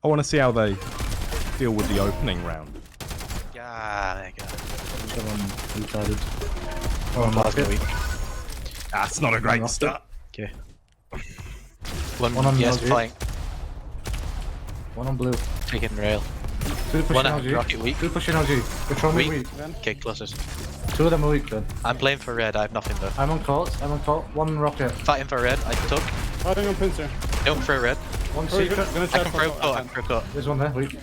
I want to see how they deal with the opening round. Yeah, there you go. Retarded. Oh, last week. That's not a great start. Okay. One on yes, LG. flying. One on blue. Taking rail. Two pushing One at LG. rocket weak. Two pushing LG. Which one are Weak. weak? Okay, closest. Two of them are weak then. I'm playing for red, I have nothing though. I'm on court. One rocket. Fighting for red, I took. Fighting on pincer. Don't throw red. One Oh, you're secret. gonna I try can for throw cut. cut, I can throw cut. There's one there. Weak.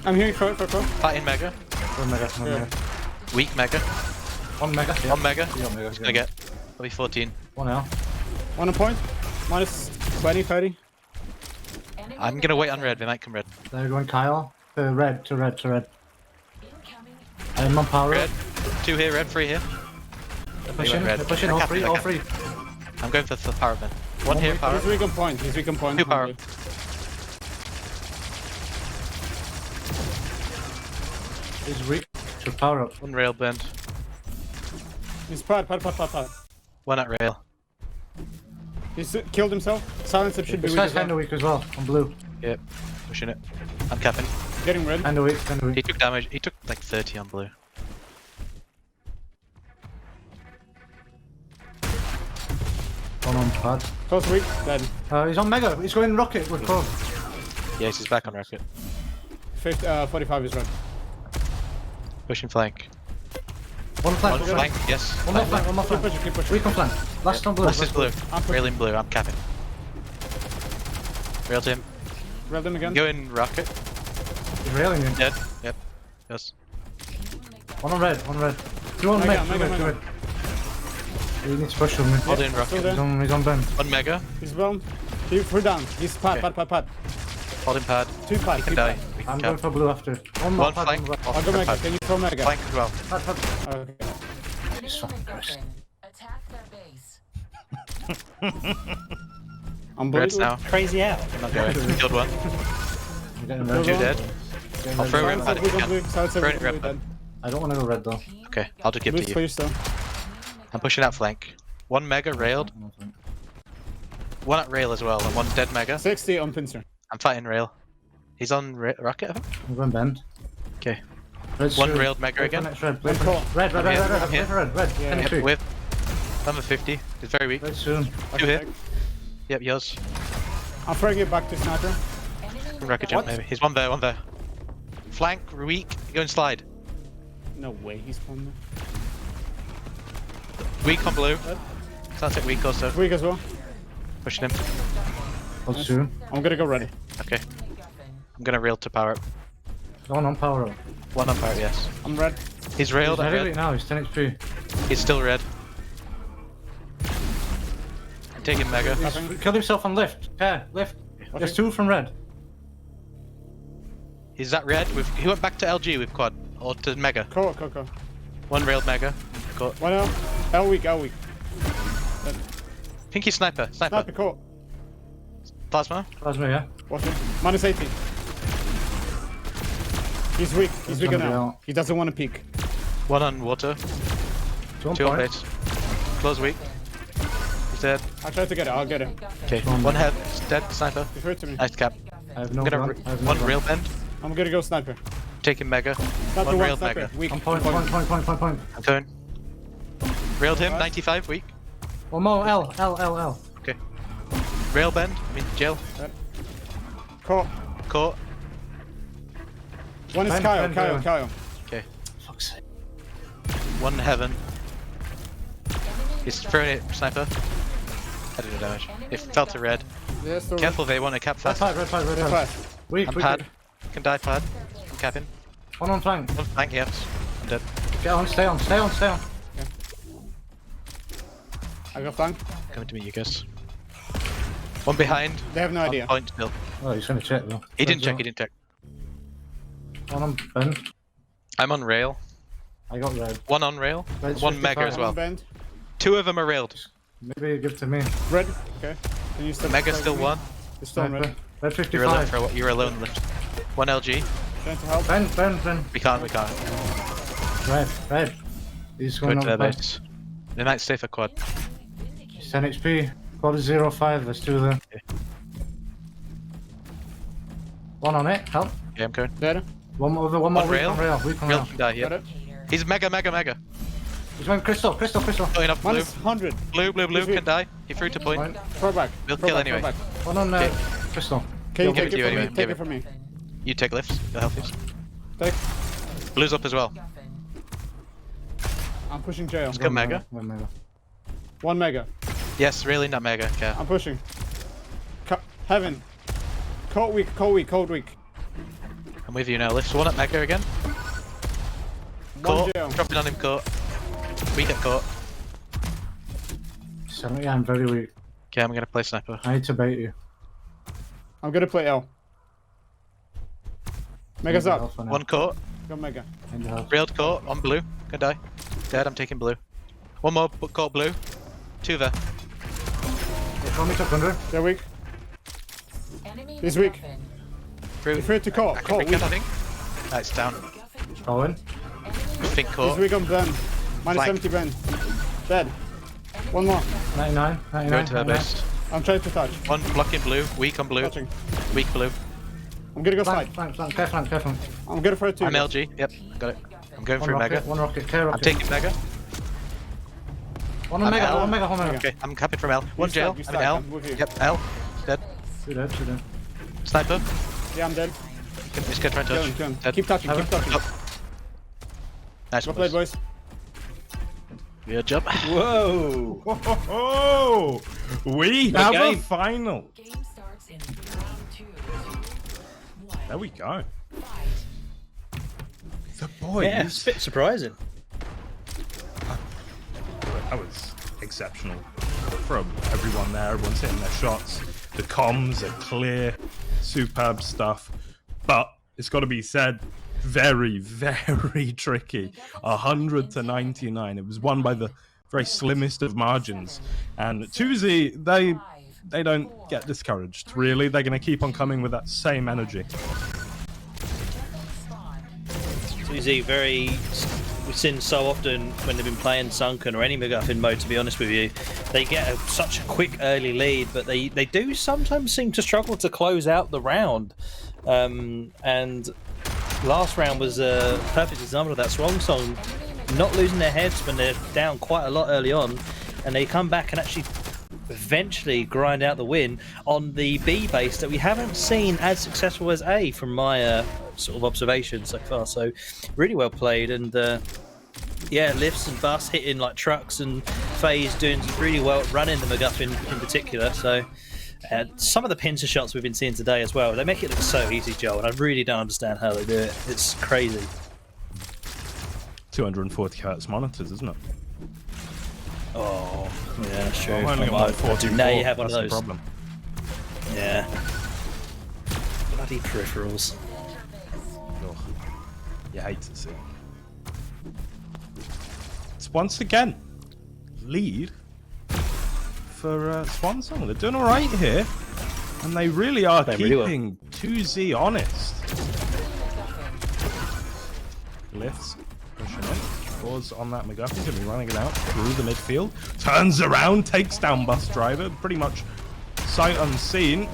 I'm hearing throw for throw. Fighting mega. One mega. One Yeah. mega. Weak mega. One mega. Yeah. One mega. Yeah, mega. He's gonna get. I'll be 14. One L. One on point. Minus 20, 30. I'm gonna wait on red, they might come red. They're going Kyle. To red. I'm on power. Red. 2 here, red, 3 here. They're pushing. red. They're pushing. I All can't three. do All that. three. I'm going for the power man. One here, power. He's weak on point. He's weak on point. 2 power. He's weak. Should power up. One rail bend. He's pad. One at rail. He's killed himself. Silencer should be This weak guy's as well. kinda weak as well. On blue. Yep. Pushing it. I'm capping. Getting red. Kinda weak. Kinda He weak. took damage. He took like 30 on blue. One on pad. Close weak. Dead. He's on mega. He's going rocket with code. Yes, he's back on rocket. 45 is red. Pushing flank. One flank. One flank, yes. One more flank. One more Keep flank. pushing, keep pushing. Weak on flank. Last on blue. Last is blue. I'm pushing. Railing blue, I'm capping. Railed him. Railed him again. Going rocket. He's railing you. Dead. Yep. Yes. One on red. One red. Two on Mega, mid. Two mega, red. Two mega. red. He needs to push on me. Holding Still rocket. there. He's on bend. One mega. He's blown. We're down. He's pad. Holding pad. Two pad. He can two die. pad. We I'm can going cap. for blue after. One more One pad, flank. one red. I'll go mega. Can you throw mega? Flank as well. Pad, pad. Okay. Jesus fucking Christ. Attack their base. I'm blue. Reds now. Crazy out. I'm not going. Killed one. I'm getting Go, red. Two go. dead. Getting I'll red. throw red Silencer pad if weak you on blue. can. Silencer Throw weak it on red blue. pad. Dead. I don't want to go red though. Okay, I'll just give Blue's to you. clear still. I'm pushing out flank. One mega railed. One at rail as well, and one dead mega. 60 on pincer. I'm fighting rail. He's on rocket, I think. I'm going bend. Okay. Red's One through. railed mega Play for again. next red. Play Red for call. red. Red. I'm Red. here, Red. Red. I'm here. Play for red. Red. Yeah. Kenny Yep, two. with. I'm a 50. It's very weak. Red soon. Two hit. Okay. Yep, yours. I'm throwing it back to sniper. Rocket jump What? maybe. He's one there. Flank, weak. Go and slide. No way he's spawned there. Weak on blue. Sounds like weak also. Weak as well. Pushing him. Hold soon. I'm gonna go ready. Okay. I'm gonna rail to power up. One on power up. One on power, yes. I'm red. He's railed He's at very weak red. now. He's 10 HP. He's still red. I'm taking mega. Tapping. Killed himself on lift. Yeah, lift. There's two from red. He's at red. He went back to LG with quad. Or to mega. Go. One railed mega. Got One L. L weak. Pinky sniper. Sniper caught. Plasma. Plasma, yeah. Watch him. Minus 80. He's weak. He's He's weaker gonna be now. out. He doesn't want to peek. One on water. Two on Two on point. base. Close weak. He's dead. I tried to get it. I'll get it. Okay. One head. He's dead. Sniper. He hurt to me. Nice cap. I have no I'm gonna gun. I have no one gun. rail bend. I'm gonna go sniper. Taking mega. Sniper One one. railed Sniper. mega. Weak. On point. Point. I'm going. Railed him. Nice. 95 weak. One more. L. Okay. Rail bend. I mean jail. Caught. Caught. One is Bend, Kyle. bend, Kyle. Okay. Fuck's sake. One heaven. He's throwing it. Sniper. I did no damage. It fell to red. Yeah, still Careful, they want to cap Red fast. pad. red. Fast. Weak. I'm Weak. pad. Can die pad. I'm capping. One on flank. One flank, yes. I'm dead. Get on. Stay on. I got flank. Coming to meet you guys. One behind. They have no On idea. point still. Oh, he's gonna check though. He didn't check. He didn't check. One on bend. I'm on rail. I got red. One on rail. Red's One mega 55. as well. Bend. Two of them are railed. Maybe give to me. Red. Okay. Can you still Mega play still with me? one. It's still on red. Red You're alone 55. for what? You're alone left. One LG. Trying to help. Bend. We can't. Red. He's Go going into on their the base. They might stay for quad. He's 10 HP. Quad is 0-5. There's two there. One on it, help. Yeah, I'm going. Dead. One more, weak rail. on rail, weak on Real rail. can die, yeah. Got it. He's mega. He's going crystal. Going up blue. Minus 100. Blue He's weak. can die. He threw to point. Right. Throw back. We'll Throw kill back, anyway. throw back. One on Okay. crystal. Can you Give take it to it you from anyway, me? give Take it it. from me. You take lifts. The healthies. Take. Blue's up as well. I'm pushing jail. Let's go mega. One mega. 1 mega. Yes, really, not mega. Okay. I'm pushing. Heaven. Cold weak. I'm with you now. Lifts one at mega again. One Caught. jail. Dropping on him, caught. We get caught. 70, I'm very weak. Okay, I'm gonna play sniper. I need to bait you. I'm gonna play L. Mega's up. One caught. Go mega. Railed caught. On blue. Can die. Dead, I'm taking blue. One more caught blue. Two there. Call me top 100. They're weak. Enemy He's weak. MacGuffin. Through. He's free to call. I can Call pick weak. it, I think. It's down. Owen. I think He's caught. weak on Ben. Minus Flank. 70 Ben. Dead. One more. 99. Go 99. into her 99. best. I'm trying to touch. One blocking blue. Weak on blue. Touching. Weak blue. I'm gonna go slide. Flank. Careful. I'm gonna throw 2. I'm LG. Yep, got it. I'm going One through rocket, mega. one rocket, clear I'm rocket. taking mega. One on I'm mega, L. one mega. Okay, I'm capping from L. One stack, jail. you I'm in stack, L. I'm with you. Yep, L. Dead. Shoot it. Sniper. Yeah, I'm dead. Just get trying to touch. Kill him. Dead. Keep touching. Up. Nice Go one, play, boys. boys. Good job. Whoa! Oh, we have a game. final. Game starts in 3, 2, 1. There we go. Fight. The boys. Yeah, it's a bit surprising. That was exceptional from everyone there. Everyone's hitting their shots. The comms are clear. Superb stuff. But it's got to be said, very, very tricky. 100 to 99. It was won by the very slimmest of margins. And 2Z, they don't get discouraged, really. They're going to keep on coming with that same energy. Suzy, we've seen so often when they've been playing Sunken or any MacGuffin mode, to be honest with you, they get such a quick early lead, but they do sometimes seem to struggle to close out the round. And last round was a perfect example of that. SWANSONG not losing their heads when they're down quite a lot early on, and they come back and actually eventually grind out the win on the B base that we haven't seen as successful as A from my sort of observation so far. So really well played, and yeah, lifts and bus hitting like trucks, and FaZe doing really well at running the MacGuffin in particular. So some of the pincer shots we've been seeing today as well, they make it look so easy, Joe, and I really don't understand how they do it. It's crazy. 240 hertz monitors, isn't it? Oh, yeah, that's true. I've only got I 144. now you have one of That's those. the problem. Yeah. Bloody peripherals. Ugh. You hate to see it. It's once again lead for SWANSONG. They're doing all right here, and they really are Playing really well. keeping 2Z honest. Lifts pushing in. Pause on that MacGuffin. Going to be running it out through the midfield. Turns around, takes down bus driver. Pretty much sight unseen.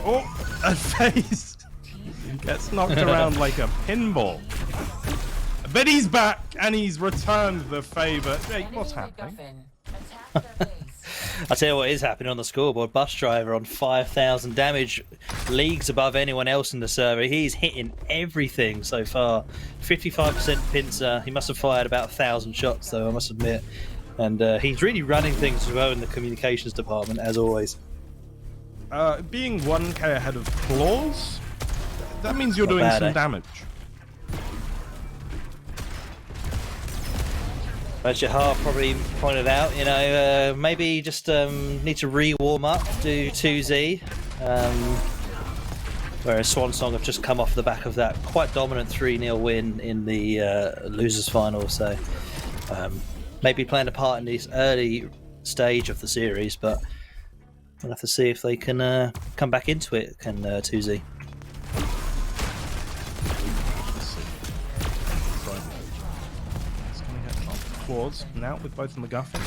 Oh, a face. Gets knocked around like a pinball. But he's back, and he's returned the favour. Hey, what's happening? I tell you what is happening on the scoreboard. Bus driver on 5,000 damage, leagues above anyone else in the server. He's hitting everything so far. 55% pincer. He must have fired about 1,000 shots, though, I must admit. And he's really running things as well in the communications department, as always. Being 1k ahead of Claws, that means you're doing bad, some eh? damage. As Jahar probably pointed out, you know, maybe just need to re-warm up, do 2Z. Whereas SWANSONG have just come off the back of that quite dominant 3-0 win in the losers final, so maybe playing a part in this early stage of the series, but we'll have to see if they can come back into it, can 2Z. Claws now with both the MacGuffin.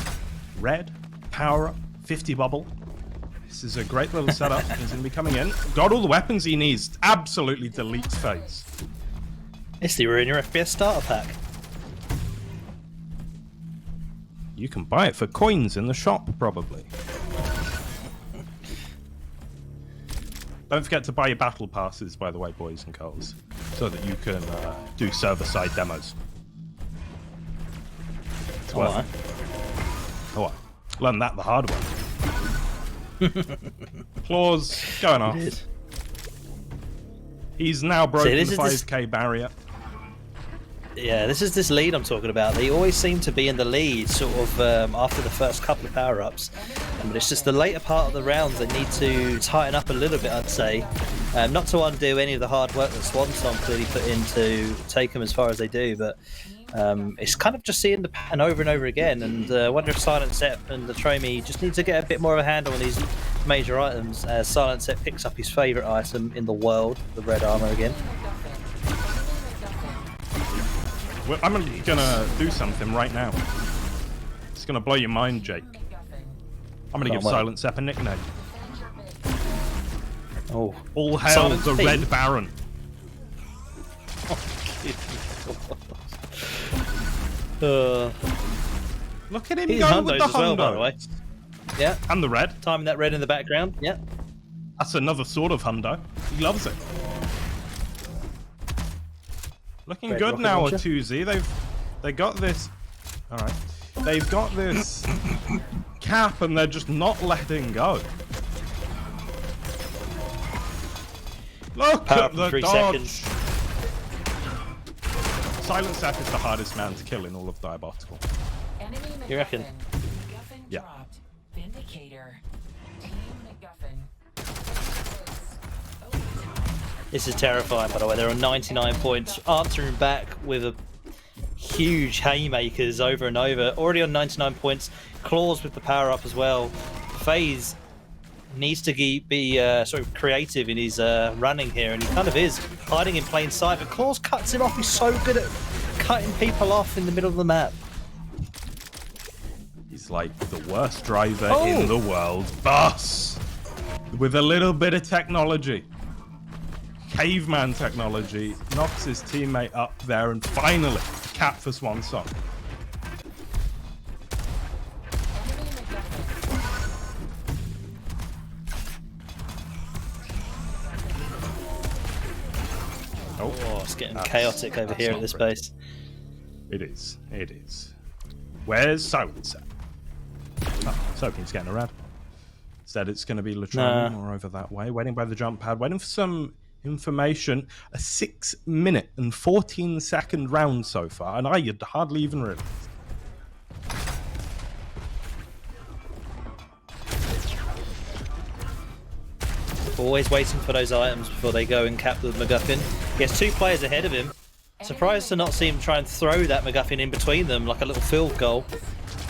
Red, power up, 50 bubble. This is a great little setup. He's going to be coming in. Got all the weapons he needs. Absolutely deletes phase. It's the Ruin Your FPS starter pack. You can buy it for coins in the shop, probably. Don't forget to buy your battle passes, by the way, boys and girls, so that you can do server-side demos. It's worth it. Oh, I learned that the hard way. Claws going off. He's now broken the 5k barrier. Yeah, this is this lead I'm talking about. They always seem to be in the lead sort of after the first couple of power-ups. But it's just the later part of the rounds they need to tighten up a little bit, I'd say. Not to undo any of the hard work that SWANSONG clearly put in to take them as far as they do, but it's kind of just seeing the pattern over and over again. And I wonder if Silent Set and the Tromi just need to get a bit more of a handle on these major items as Silent Set picks up his favourite item in the world, the red armour again. Well, I'm gonna do something right now. It's gonna blow your mind, Jake. I'm gonna give Silent Sepp a nickname. Oh. All hail the Red Baron. Look at him go with the as well, by the way. Yeah. And the red. Timing that red in the background. Yeah. That's another sort of hundo. He loves it. Looking Red good now, launcher. 2Z. They got this. All right. They've got this cap, and they're just not letting go. Look Power at from the 3 dodge. seconds. Silent Sap is the hardest man to kill in all of Diabotical. You reckon? MacGuffin Yeah. dropped. Vindicator. Team MacGuffin. This is terrifying, by the way. They're on 99 points, answering back with a huge haymakers over and over. Already on 99 points. Claws with the power up as well. FaZe needs to be sort of creative in his running here, and he kind of is, hiding in plain sight. But Claws cuts him off. He's so good at cutting people off in the middle of the map. He's like the worst driver in the world. Boss! With a little bit of technology. Caveman technology. Knocks his teammate up there, and finally, cap for SWANSONG. Oh, it's getting chaotic over here at this base. It is. It is. Where's Silent Sap? Oh, I was hoping he's getting around. Instead, it's going to be Latron or over that way. Waiting by the jump pad. Waiting for some information. A 6-minute and 14-second round so far, and I had hardly even realized. Always waiting for those items before they go and cap the MacGuffin. He has 2 players ahead of him. Surprised to not see him try and throw that MacGuffin in between them like a little field goal.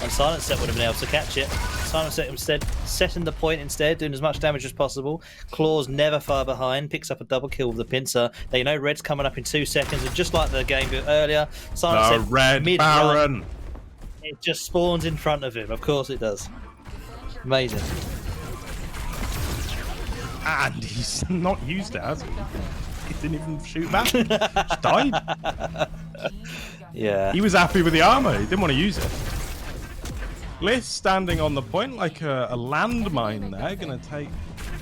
And Silent Set would have been able to catch it. Silent Set instead setting the point instead, doing as much damage as possible. Claws never far behind, picks up a double kill with the pincer. They know Red's coming up in 2 seconds, and just like the game earlier, Silent Set Red Baron. It just spawns in front of him. Of course it does. Amazing. And he's not used it, has he? He didn't even shoot back. Just died. Yeah. He was happy with the armor. He didn't want to use it. Liz standing on the point like a landmine there. Gonna take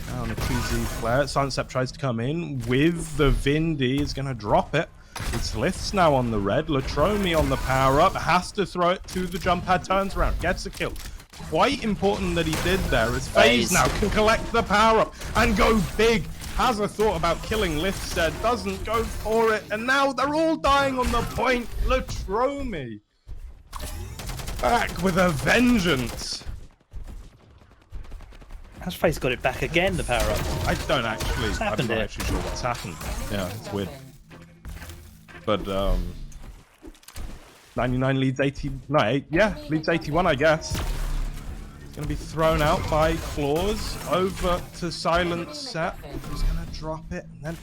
down a 2Z flare. Silent Sap tries to come in with the Vindy. Is gonna drop it. It's Liths now on the red. Latromi on the power up. Has to throw it to the jump pad. Turns around. Gets a kill. Quite important that he did there, as FaZe now can collect the power up and go big. Has a thought about killing Lithstead, doesn't go for it, and now they're all dying on the point. Latromi back with a vengeance. Has FaZe got it back again, the power up? I don't actually. I'm happened not here? actually sure what's happened. Yeah, it's weird. But 99 leads 80. No, yeah, leads 81, I guess. Going to be thrown out by Claws over to Silent Sap. He's going to drop it, and then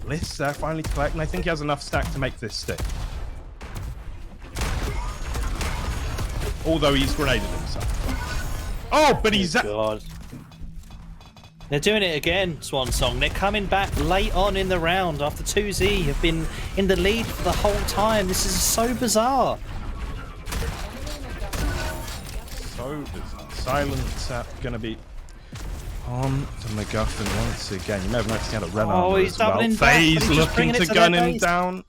Bliss there finally collecting. I think he has enough stack to make this stick. Although he's grenaded himself. Oh, but he's... God. They're doing it again, SWANSONG. They're coming back late on in the round after 2Z have been in the lead for the whole time. This is so bizarre. So bizarre. Silence going to be on the MacGuffin once again. You may have noticed he had a red armor he's as well. doubling back, FaZe but he's just looking bringing to it to gun their him base. down.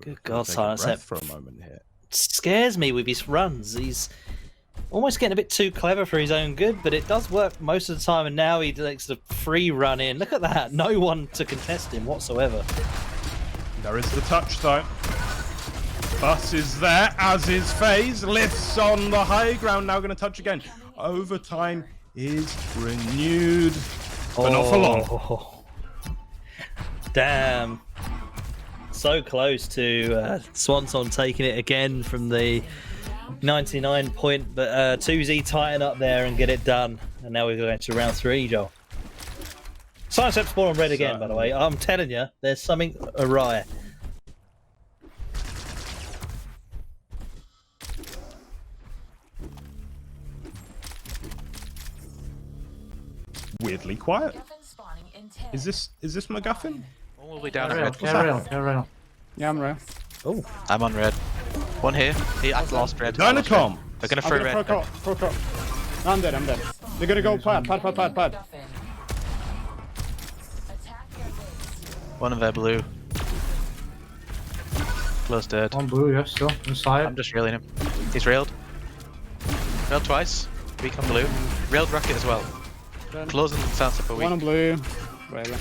Good God, Take a Silence breath Ep. for a moment here. Scares me with his runs. He's almost getting a bit too clever for his own good, but it does work most of the time, and now he takes the free run in. Look at that. No one to contest him whatsoever. There is the touch though. Bus is there, as is FaZe. Lifts on the high ground, now going to touch again. Overtime is renewed, but not for long. Damn. So close to SWANSONG taking it again from the 99 point, but 2Z tighten up there and get it done. And now we're going to round 3, Joel. Silence Ep spawn on red again, by the way. I'm telling you, there's something awry. Weirdly quiet. MacGuffin spawning in 10. Is this MacGuffin? All the way down at Real, red. real. Yeah, I'm real. Oh, I'm on red. One here. I've lost red. Dynacom. They're gonna I'm throw gonna red. pro cop. I'm dead. They're gonna go pad. Attack their base. One of their blue. Close dead. One blue, yeah, still. Inside. I'm just railing him. He's railed. Railed twice. Weak on blue. Railed rocket as well. Closing sounds like a One on weak. blue. Railing.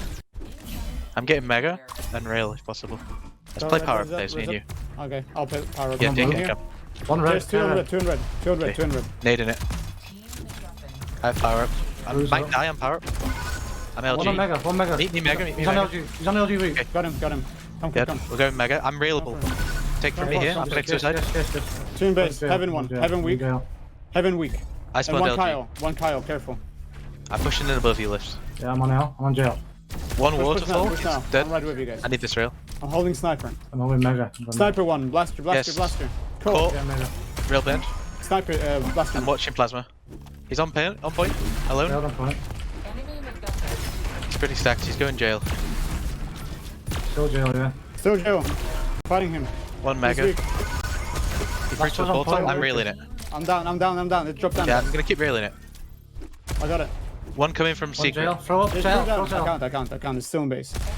I'm getting mega and rail if possible. Let's play power up phase, me and you. Okay, I'll play power up. Yeah, on take blue. it. Come. One red. There's two on red, two on red, two on red, Okay. two on red. Nading it. I have power up. I Blue's might up. die on power up. I'm One on LG. mega, one mega. Meet me mega, meet me He's on mega. LG. He's on LG weak. Okay. Got him. Come, Yep, come. we're going mega. I'm railable. Take from me here. I'm connected suicide. Yes. Two in base. Heaven one. Heaven weak. Heaven weak. I And spawned one LG. Kyle. One Kyle. Careful. I'm pushing in above you lifts. Yeah, I'm on L. I'm on jail. One Push now, waterfall push now. is dead. I'm right with you guys. I need this rail. I'm holding sniper. I'm on with mega. Sniper one. Blaster. Yes. Cool. Caught. Yeah, mega. Rail bend. Sniper. Blaster. I'm watching plasma. He's on point. Alone. Failed on point. Enemy MacGuffin. He's pretty stacked. He's going jail. Still jail, yeah. Still Joe. Fighting him. One He's mega. weak. He breached one's the on portal. point. I'm railing it. I'm down. It dropped down. Yeah, I'm gonna keep railing it. I got it. One coming from One secret. jail. Throw up, There's jail. two down. Throw jail. I can't. It's still in base. Enemy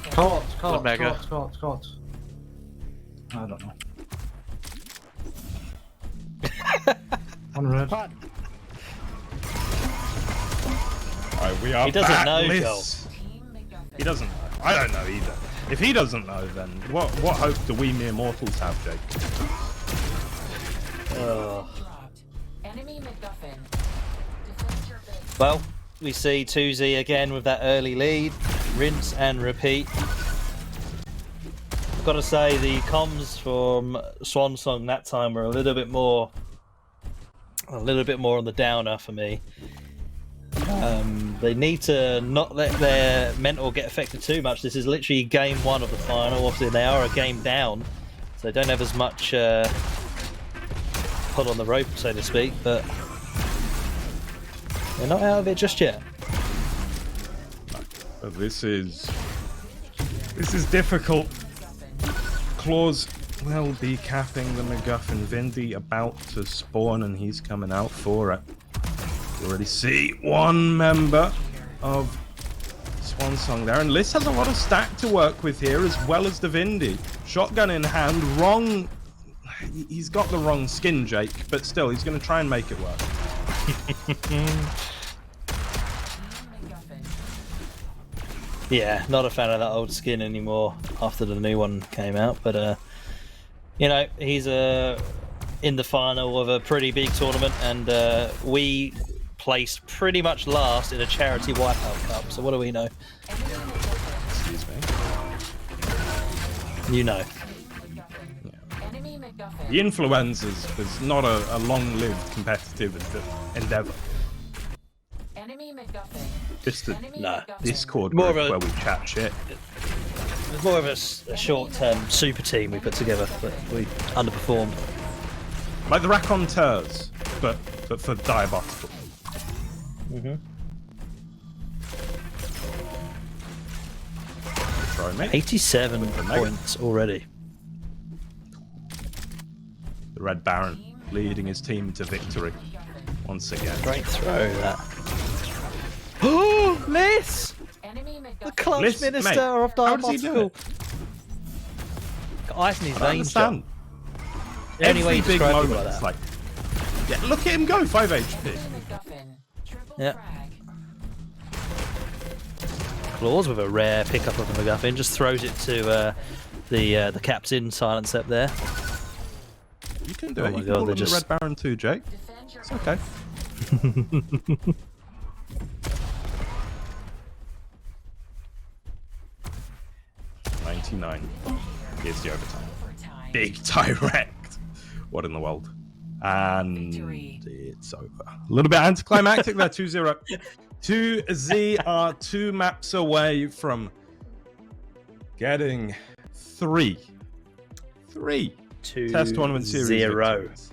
MacGuffin. Caught. mega. Caught. I don't know. One red. Pad. Alright, we are He doesn't back, know, Liz. Joel. Team MacGuffin. He doesn't know. I don't know either. If he doesn't know, then what hope do we mere mortals have, Jake? Dropped. Enemy MacGuffin. Defend your base. well, we see 2Z again with that early lead. Rinse and repeat. I've got to say, the comms from SWANSONG that time were a little bit more on the downer for me. They need to not let their mental get affected too much. This is literally game one of the final. Obviously, they are a game down, so they don't have as much pull on the rope, so to speak. But they're not out of it just yet. But this is difficult. Claws will be capping the MacGuffin. Vindy about to spawn, and he's coming out for it. You already see one member of SWANSONG there, and Liz has a lot of stack to work with here, as well as the Vindy. Shotgun in hand, wrong. He's got the wrong skin, Jake, but still, he's going to try and make it work. Team MacGuffin. Yeah, not a fan of that old skin anymore after the new one came out. But you know, he's in the final of a pretty big tournament, and we placed pretty much last in a charity wipeout cup. So what do we know? Enemy MacGuffin. Excuse me. You know. Enemy MacGuffin. The Influenzas was not a long-lived competitive endeavor. Enemy MacGuffin. Just a Enemy No, MacGuffin. Discord More group of a- where we chat shit. It's more of a short-term super team we put together, but we underperformed. Like the raconteurs. but for diabolical. Throw, mate. 87 points already. The Red Baron leading his team to victory once again. Great throw, that. Oh, Liss! Enemy The MacGuffin. clutch Liss, minister mate, of how does he do diabolical. it? Got ice in his I don't veins, Joe. understand. The only way Every you big describe moment, it like it's that. like, yeah, look at him go, 5 HP. Enemy MacGuffin. Triple Yeah. frag. Claws with a rare pickup of the MacGuffin, just throws it to the captain silence up there. You can do Oh it. my You God, can call they're him just- the Red Baron too, Jake. Defend your It's okay. 99. Here's the overtime. overtime. Big direct. What in the world? And Victory. it's over. A little bit anticlimactic there, 2-0. 2Z are 2 maps away from getting 3 Test Tournament Series 0. victories.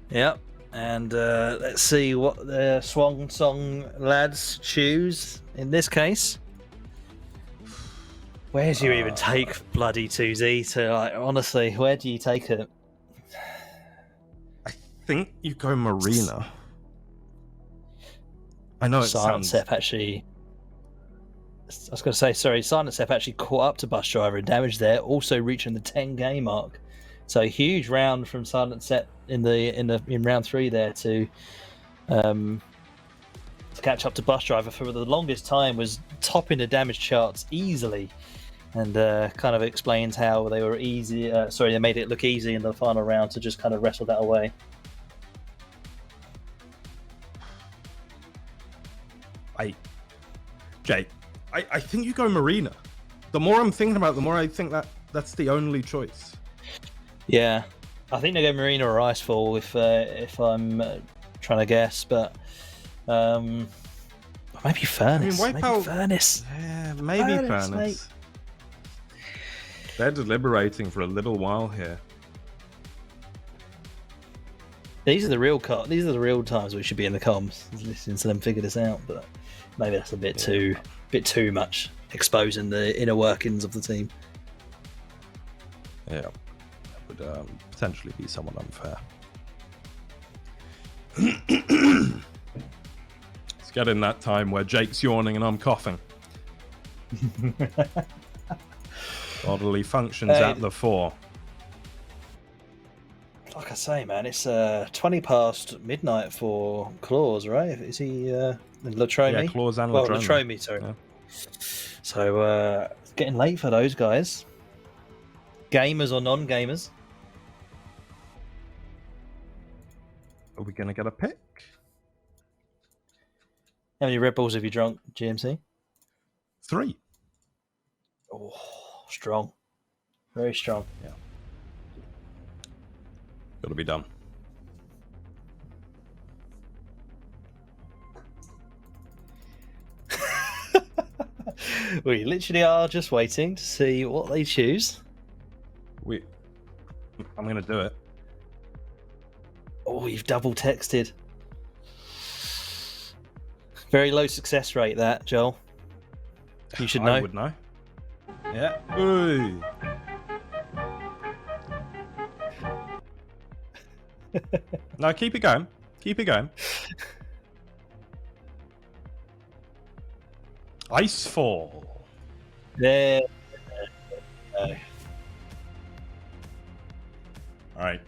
Yep. And let's see what the SWANSONG lads choose in this case. Where do you even take bloody 2Z to, like, honestly, where do you take it? I think you go Marina. I know it Silent sounds... Sep actually... I was going to say, sorry, Silent Sep actually caught up to Bus Driver and damage there, also reaching the 10-game mark. So a huge round from Silent Sep in round 3 there to catch up to Bus Driver for the longest time, was topping the damage charts easily, and kind of explains how they were easy. Sorry, they made it look easy in the final round to just kind of wrestle that away. Jake, I think you go Marina. The more I'm thinking about it, the more I think that's the only choice. Yeah, I think they go Marina or Icefall if I'm trying to guess, but maybe Furnace. I mean, maybe Wipeout- Furnace. Yeah, maybe Furnace, Furnace. mate. They're deliberating for a little while here. These are the real These are the real times we should be in the comms, listening to them figure this out. But maybe that's a bit too much, exposing the inner workings of the team. Yeah, that would potentially be somewhat unfair. It's getting that time where Jake's yawning and I'm coughing. Bodily functions Hey. at the fore. Like I say, man, it's 20 past midnight for Claws, right? Is he Latromi? Yeah, Claws and well, Latromi. Latromi, sorry. Yeah. So it's getting late for those guys. Gamers or non-gamers? Are we gonna get a pick? How many Red Bulls have you drunk, GMC? 3. Oh, strong. Very strong. Gotta be done. We literally are just waiting to see what they choose. I'm gonna do it. Oh, you've double texted. Very low success rate, that, Joel. You should know. I would know. Yeah. Ooh. No, keep it going. Keep it going. Icefall. There. All right.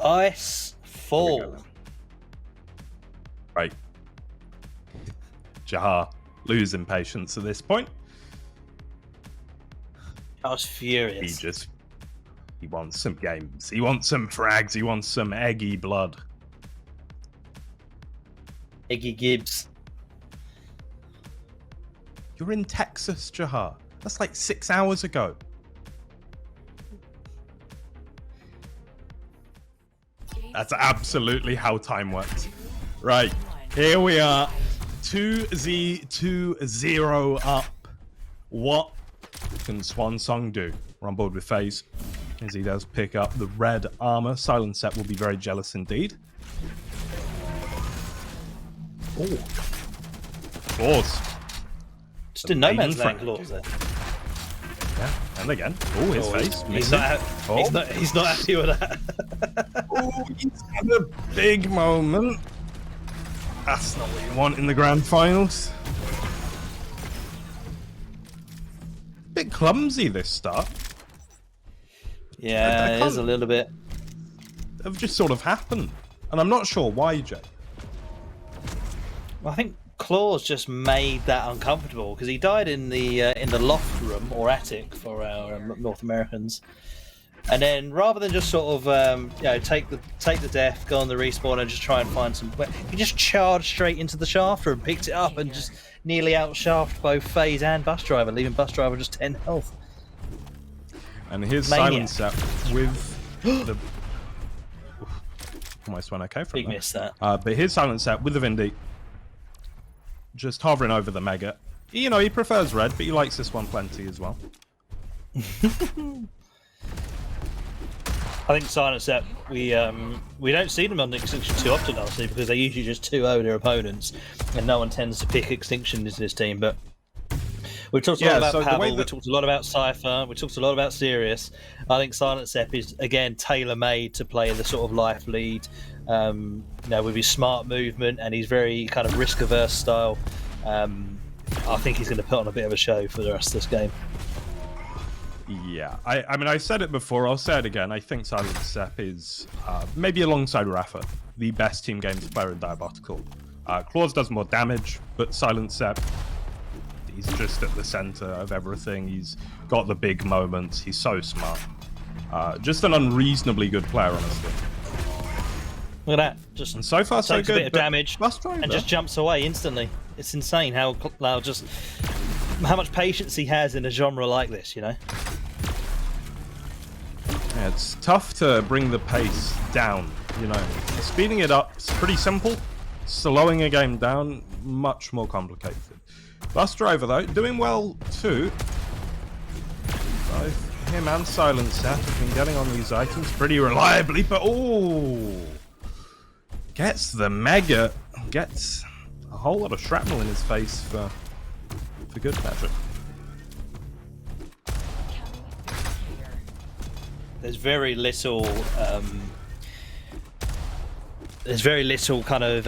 Ice Fall. then. Right. Jahar losing patience at this point. I was furious. He wants some games. He wants some frags. He wants some eggy blood. Iggy Gibbs. You're in Texas, Jahar. That's like 6 hours ago. That's absolutely how time works. Right. Here we are. 2Z2-0 up. What can SWANSONG do? We're on board with FaZe, as he does pick up the red armor. Silent Set will be very jealous indeed. Oh. Claws. Just in no main man's land front. claws there. Yeah, and again. Oh, his face. He's missing. not, he's not happy with that. Oh, he's had a big moment. That's not what you want in the grand finals. Bit clumsy this start. Yeah, it is a little bit. They've just sort of happened, and I'm not sure why, Jay. I think Claws just made that uncomfortable because he died in the loft room or attic for our North Americans, and then rather than just sort of take the death, go on the respawn, and just try and find some, he just charged straight into the shafter and picked it up and just nearly outshaft both FaZe and Bus Driver, leaving Bus Driver just 10 health. And here's Maniac. Silent Set with the. Almost went okay from Big there. miss that. But here's Silent Set with the Vindy. Just hovering over the Mega. You know, he prefers red, but he likes this one plenty as well. I think Silent Set, we don't see them on Extinction too often, honestly, because they usually just 2-0 their opponents, and no one tends to pick Extinction as this team. But we talked a lot about Pavel, we talked a lot about Cypher, we talked a lot about Sirius. I think Silent Set is, again, tailor-made to play the sort of life lead, with his smart movement and his very kind of risk-averse style. I think he's going to put on a bit of a show for the rest of this game. Yeah, I mean, I said it before, I'll say it again. I think Silent Sep is, maybe alongside Rafa, the best team games player in Diabotical. Claws does more damage, but Silent Sep, he's just at the center of everything. He's got the big moments. He's so smart. Just an unreasonably good player, honestly. Look at that. Just And so far, so takes good. a bit of damage Bus Driver. and just jumps away instantly. It's insane how much patience he has in a genre like this, you know? Yeah, it's tough to bring the pace down, you know. Speeding it up is pretty simple. Slowing a game down, much more complicated. Bus Driver, though, doing well too. Both him and Silent Set have been getting on these items pretty reliably, but oh, gets the Mega, gets a whole lot of shrapnel in his face for good measure. There's very little kind of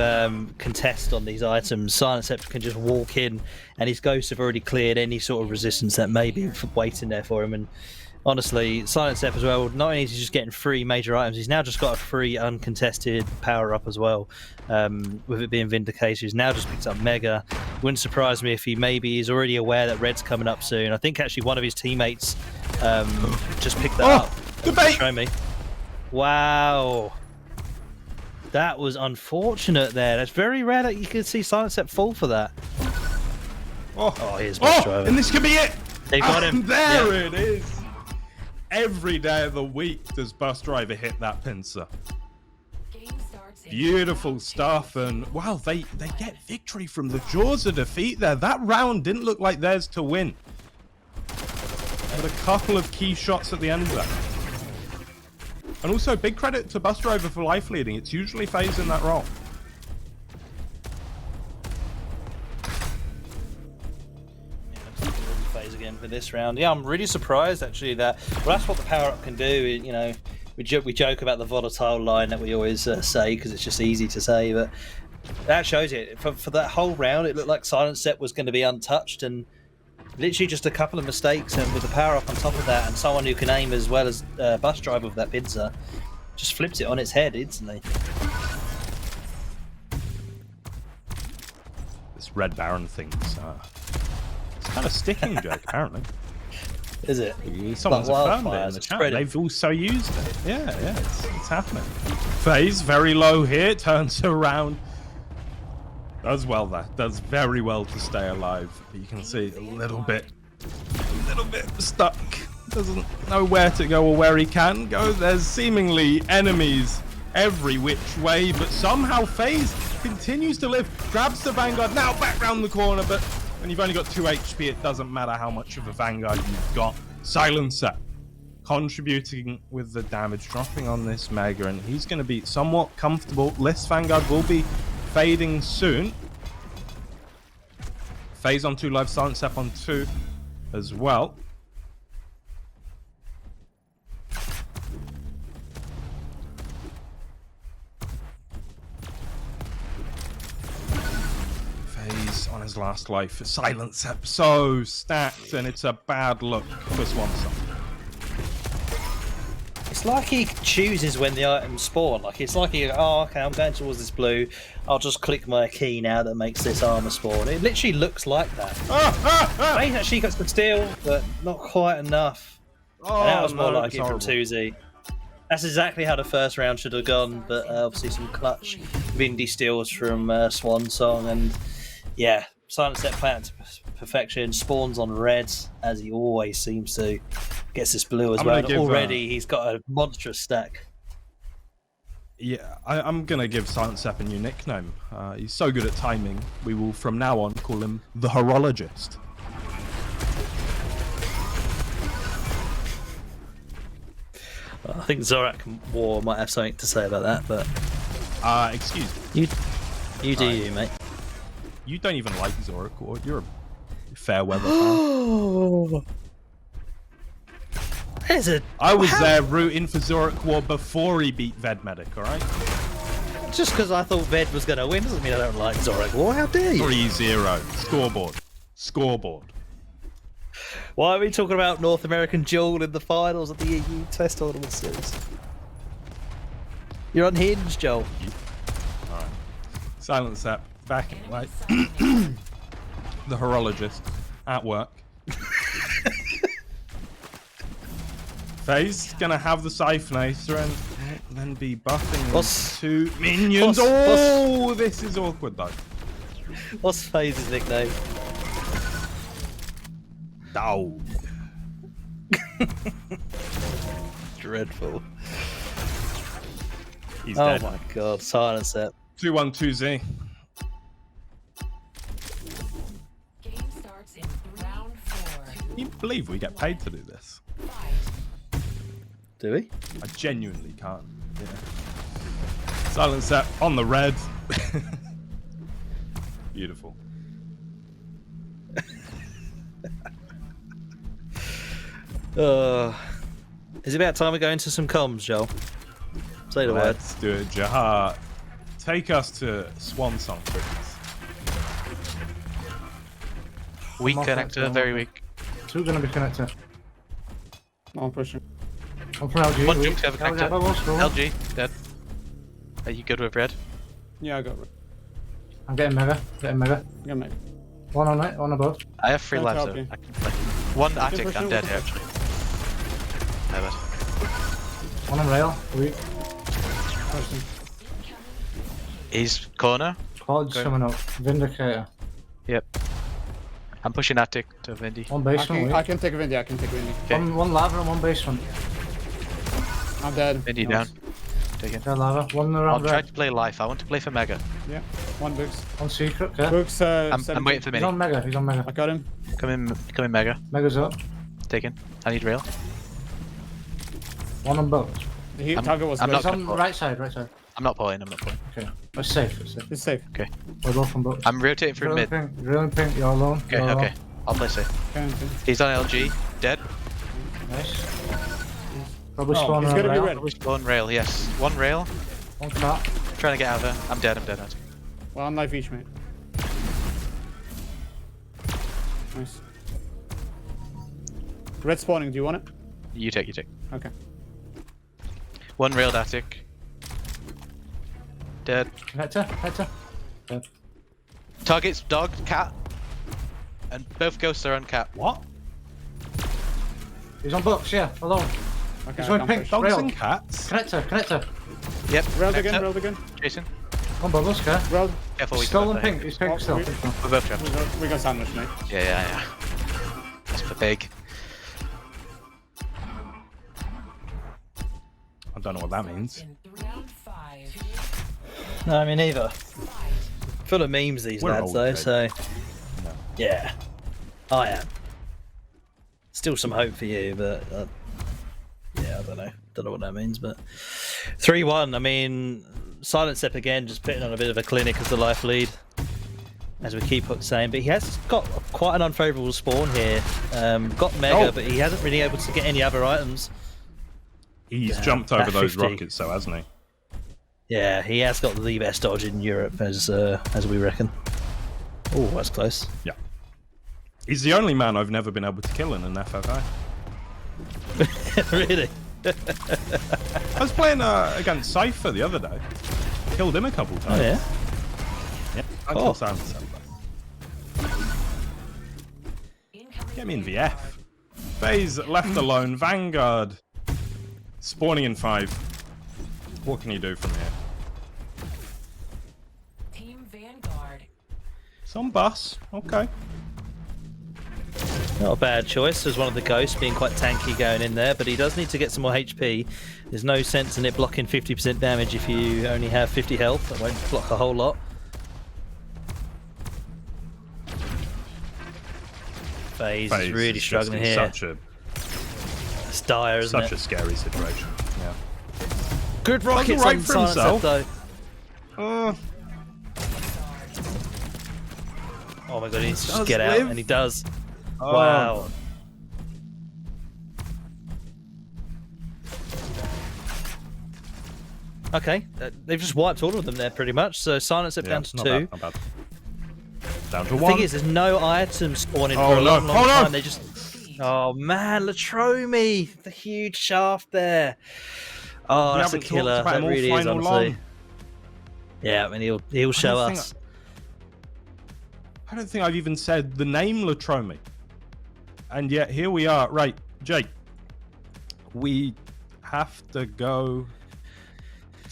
contest on these items. Silent Scepter can just walk in, and his ghosts have already cleared any sort of resistance that may be waiting there for him. And honestly, Silent Scepter as well, not only is he just getting free major items, he's now just got a free uncontested power up as well. With it being Vindicator, he's now just picked up Mega. Wouldn't surprise me if he maybe is already aware that Red's coming up soon. I think actually one of his teammates just picked that up. Debate. Show me. Wow. That was unfortunate there. That's very rare that you can see Silent Step fall for that. Oh, here's Bus Driver. And this could be it. They got him. There Yeah. it is. Every day of the week does Bus Driver hit that pincer. Game starts in Beautiful stuff, and wow, they get victory from the jaws of defeat there. That round didn't look like theirs to win. But a couple of key shots at the end there. And also, big credit to Bus Driver for life leading. It's usually FaZe in that role. Phase again for this round. Yeah, I'm really surprised actually that. Well, that's what the power up can do. You know, we joke about the volatile line that we always say because it's just easy to say, but that shows it. For that whole round, it looked like Silent Set was going to be untouched, and literally just a couple of mistakes, and with the power up on top of that, and someone who can aim as well as Bus Driver with that pincer, just flips it on its head instantly. This Red Baron thing's it's kind of sticking, Jake, apparently. Is it? Someone's Like affirmed it wildfires, in the it's chat. spreading. They've also used it. Yeah, it's happening. FaZe very low here, turns around. Does well there. Does very well to stay alive. But you can see a little bit stuck. Doesn't know where to go or where he can go. There's seemingly enemies every which way, but somehow FaZe continues to live. Grabs the Vanguard now back round the corner, but When you've only got 2 HP, it doesn't matter how much of a Vanguard you've got. Silencer contributing with the damage, dropping on this Mega, and he's going to be somewhat comfortable. List Vanguard will be fading soon. Phase on 2 live, Silent Step on 2 as well. Phase on his last life. Silent Step so stacked, and it's a bad look for SWANSONG. It's like he chooses when the items spawn. Like it's like oh, okay, I'm going towards this blue. I'll just click my key now that makes this armor spawn. It literally looks like that. May actually got some steel, but not quite enough. Oh, And that was more no, like it's it from horrible. 2Z. That's exactly how the first round should have gone, but obviously some clutch Vindy steals from SWANSONG, and yeah, Silent Step plant to perfection, spawns on reds, as he always seems to. Gets this blue as I'm well, gonna and give, already he's got a monstrous stack. Yeah, I'm gonna give Silent Step a new nickname. He's so good at timing, we will from now on call him the Horologist. I think Zorak War might have something to say about that, but Excuse me. you do you, mate. You don't even like Zorak War. You're a fair weather fan. There's a I was there rooting for Zorak War before he beat Vedmedic, alright? just because I thought Ved was going to win doesn't mean I don't like Zorak War. How dare you? 3-0. Scoreboard. Scoreboard. Why are we talking about North American Duel in the finals of the EU Test Tournament Series? You're unhinged, Joel. Alright. Silent Step, back in light. The Horologist, at work. Phase gonna have the Siphonator and then be buffing What's- 2 minions. Oh, this is awkward though. What's FaZe's nickname? Dog. Dreadful. He's Oh dead. my god, Silent Step. 2-1-2Z. Game starts in round 4. Can you believe we get paid to do this? Fight. Do we? I genuinely can't. Yeah. Silent Step on the red. Beautiful. Is it about time we go into some comms, Joel? Say the word. Let's do it, Jahar. Take us to SWANSONG, please. Weak off connector, that, very so- weak. 2 gonna be connected. No, I'm pushing. One for LG. One weak. juke to have a LG, connector. bubbles, go on. LG, dead. Are you good with red? Yeah, I got it. I'm getting mega. Getting mega. Got me. One on it, one above. I have 3 Don't lives help though. me. I can play. One attic, push I'm him, dead push here him. actually. I bet. One on rail. Weak. Pushing. He's corner. Quad's Okay. coming up. Vindicator. Yep. I'm pushing attic to Vindy. One I basement. can, weak. I can take Vindy, I can take Vindy. Okay. One lava and one basement. I'm dead. Vindy Nice. down. Taken. Yeah, lava. One I'll around try red. to play life. I want to play for Mega. Yeah, one books. One secret. Okay. Books, I'm 17. waiting for He's mini. on mega. He's on mega. I got him. Come in Mega. Mega's up. Taken. I need rail. One on boat. The I'm- target was I'm He's not books. on gonna- right side. Right side. I'm not pulling. Okay. It's safe. It's safe. It's safe. We're both on boats. I'm rotating through Drilling mid. pink. Drilling pink. You're alone. Okay, You're alone. okay. I'll play safe. Can't- He's on LG. Dead. Nice. Probably Oh, spawn he's around gonna be rail. red. Probably One rail, yes. One rail. One cat. Trying to get out of there. I'm dead. One life each, mate. Nice. Red spawning, do you want it? You take. Okay. One railed attic. Dead. Hector. Targets dog, cat. And both ghosts are on cat. What? He's on books. Yeah. Alone. Okay, He's I going can't pink. push. Dogs Rail. and cats? Connector. Yep. Railed next again, up. railed again. Jason. One bubbles. Okay. Railed. Careful, we Stolen can both pink. He's pink Oh, still. we- Pink still. We're both trapped. We got sandwich, mate. Yeah. That's for big. I don't know what that means. In round 5. No, I mean neither. Full of memes these We're lads old, though, Craig. so No. Yeah, I am. Still some hope for you, but yeah, I don't know. Don't know what that means, but 3-1. I mean, Silent Step again, just putting on a bit of a clinic as the life lead, as we keep saying. But he has got quite an unfavourable spawn here. Got Mega, but he hasn't really able to get any other items. He's jumped over those 50. rockets, though, hasn't he? Yeah, he has got the best dodge in Europe, as we reckon. Oh, that's close. Yeah. He's the only man I've never been able to kill in an FFA. Really? I was playing against Cypher the other day. Killed him a couple times. Oh, yeah? Yeah. I killed Silent Step. Get me in VF. FaZe left alone. Vanguard. Spawning in 5. What can you do from here? Team Vanguard. Some bus. Okay. Not a bad choice as one of the ghosts, being quite tanky going in there, but he does need to get some more HP. There's no sense in it blocking 50% damage if you only have 50 health. That won't block a whole lot. FaZe is really struggling here. It's dire, isn't it? Such a scary situation. Yeah. Good rockets right on for Silent himself. Step, though. Oh my god, he needs to just Does get out, live? and he does. Oh. Wow. Okay, they've just wiped all of them there pretty much. So Silent Step down to not 2. bad, not bad. Down to The 1. thing is, there's no items spawning Oh, for a no. long, long Oh, no. time. They just. Oh man, Latromi, the huge shaft there. Oh, We that's a haven't talked killer. about That him all really is, final honestly. long. Yeah, I mean he'll show don't think us. I don't think I've even said the name Latromi. And yet here we are. Right, Jake. We have to go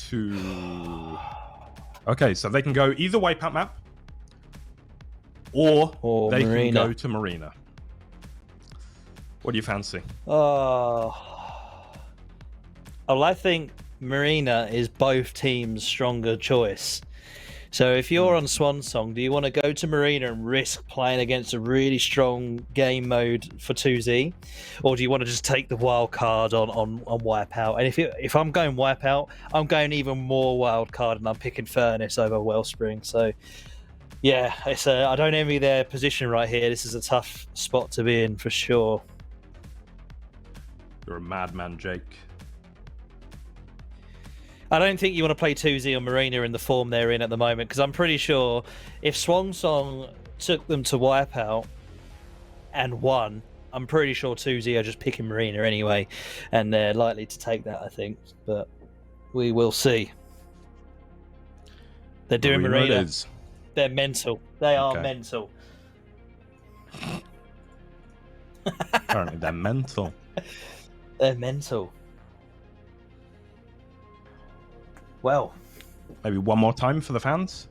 to... Okay, so they can go either Wipeout map or they Marina. can go to Marina. What do you fancy? Oh, well, I think Marina is both teams' stronger choice. So if you're on SWANSONG, do you want to go to Marina and risk playing against a really strong game mode for 2Z? Or do you want to just take the wild card on Wipeout? And if I'm going Wipeout, I'm going even more wild card and I'm picking Furnace over Wellspring. So yeah, it's I don't envy their position right here. This is a tough spot to be in for sure. You're a madman, Jake. I don't think you want to play 2Z or Marina in the form they're in at the moment, because I'm pretty sure if SWANSONG took them to Wipeout and won, I'm pretty sure 2Z are just picking Marina anyway, and they're likely to take that, I think. But we will see. They're doing Marina. It is. They're mental. They are Okay. mental. Apparently they're mental. They're mental. Well, Maybe one more time for the fans.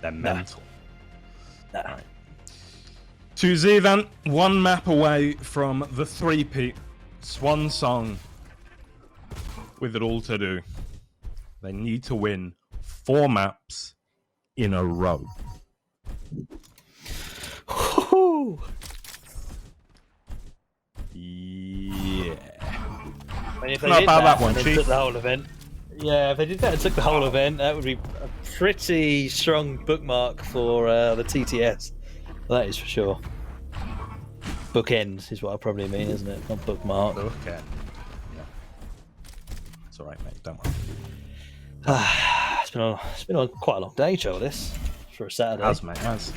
They're mental. nah. Right. 2Z then, one map away from the 3-peat. SWANSONG with it all to do. They need to win 4 maps in a row. Whew. Yeah. I mean, if they Not did bad, that and one, then Chief. took the whole event. Yeah, if they did that and took the whole event, that would be a pretty strong bookmark for the TTS. That is for sure. Bookends is what I probably mean, isn't it? Not bookmark. Okay. Yeah. It's alright, mate. Don't worry. It's been a quite a long day, Joe, this, for a Saturday. As, mate, as.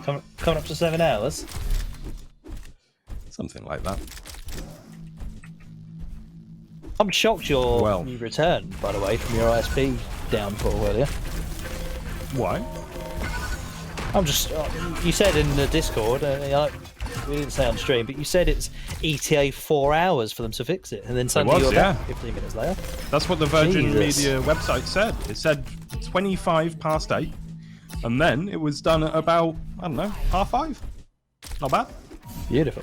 Coming up to 7 hours. Something like that. I'm shocked you returned, by the way, from your ISP downfall earlier. Why? I'm just. You said in the Discord, we didn't say on stream, but you said it's ETA 4 hours for them to fix it, and then suddenly you're back 15 minutes later. That's what the Virgin Jesus. Media website said. It said 25 past 8, and then it was done at about, I don't know, 5:30. Not bad. Beautiful.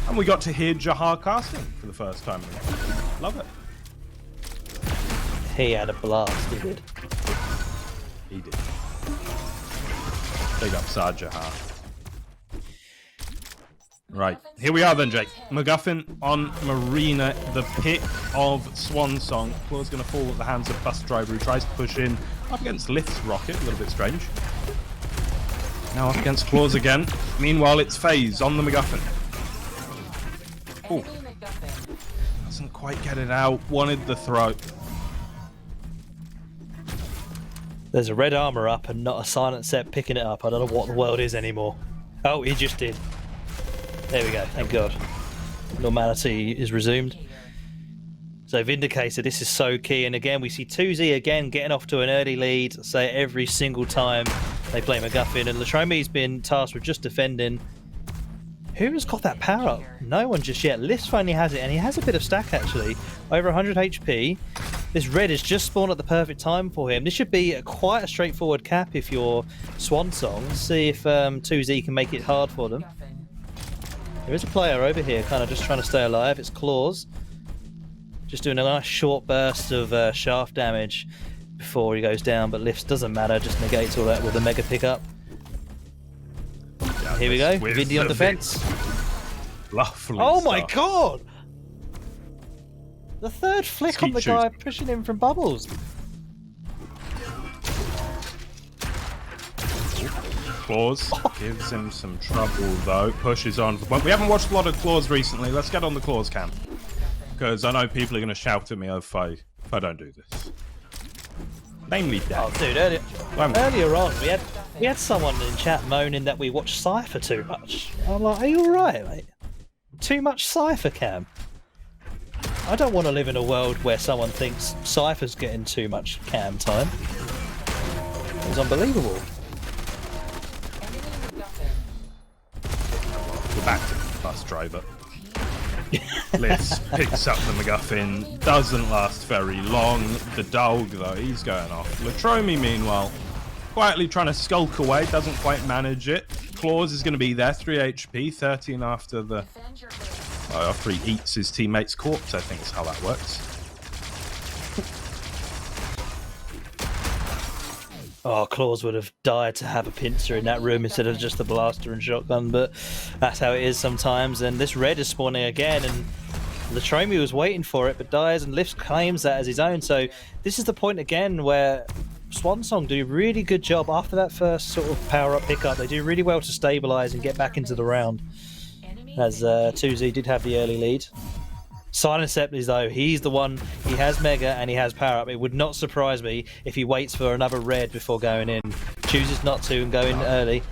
And we got to hear Jahar casting for the first time. Love it. He had a blast, he did. He did. Big up Sarjaha. Right, here we are then, Jake. MacGuffin on Marina, the pick of Swansong. Claw's going to fall at the hands of Bus Driver, who tries to push in up against Lith's Rocket. A little bit strange. Now up against Claws again. Meanwhile, it's FaZe on the MacGuffin. Oh, doesn't quite get it out. Wanted the throw. There's a red armor up and not a silent set picking it up. I don't know what the world is anymore. Oh, he just did. There we go, thank God. Normality is resumed. So Vindicator, this is so key. And again, we see 2Z again getting off to an early lead, say every single time they play MacGuffin. And Latromi's been tasked with just defending. Who has got that power up? No one just yet. Lift finally has it, and he has a bit of stack actually. Over 100 HP. This red is just spawned at the perfect time for him. This should be quite a straightforward cap if you're Swansong. See if 2Z can make it hard for them. There is a player over here kind of just trying to stay alive. It's Claws. Just doing a nice short burst of shaft damage before he goes down, but Lifts doesn't matter, just negates all that with a mega pickup. Yeah, here we go, with Vindy on defense. Lovely Oh my stuff. god! The third flick on the Skeet guy shoot. pushing him from bubbles. Claws gives him some trouble though. Pushes on. We haven't watched a lot of Claws recently. Let's get on the Claws cam, because I know people are going to shout at me if I don't do this. Namely, Oh, Dad. dude, earlier on we had someone in chat moaning that we watch Cypher too much. I'm like, are you alright, mate? Too much Cypher cam. I don't want to live in a world where someone thinks Cypher's getting too much cam time. It's unbelievable. We're back to the Bus Driver. Liz picks up the MacGuffin. Doesn't last very long. The dog though, he's going off. Latromi meanwhile, quietly trying to skulk away. Doesn't quite manage it. Claws is going to be there. 3 HP. 13 after the... after he eats his teammate's corpse, I think is how that works. Oh, Claws would have died to have a pincer in that room instead of just the blaster and shotgun, but that's how it is sometimes. And this red is spawning again, and Latromi was waiting for it, but dies, and Lift claims that as his own. So this is the point again where Swansong do a really good job after that first sort of power-up pickup. They do really well to stabilise and get back into the round, as 2Z did have the early lead. Silent Sept though, he's the one, he has Mega and he has power up. It would not surprise me if he waits for another red before going in. Chooses not to and go in early.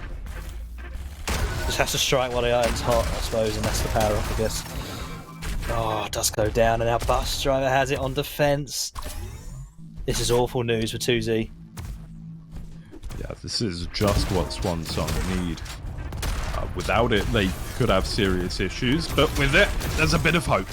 Just has to strike while the iron's hot, I suppose, and that's the power up, I guess. Oh, it does go down, and our Bus Driver has it on defense. This is awful news for 2Z. Yeah, this is just what Swansong need. Without it, they could have serious issues, but with it, there's a bit of hope.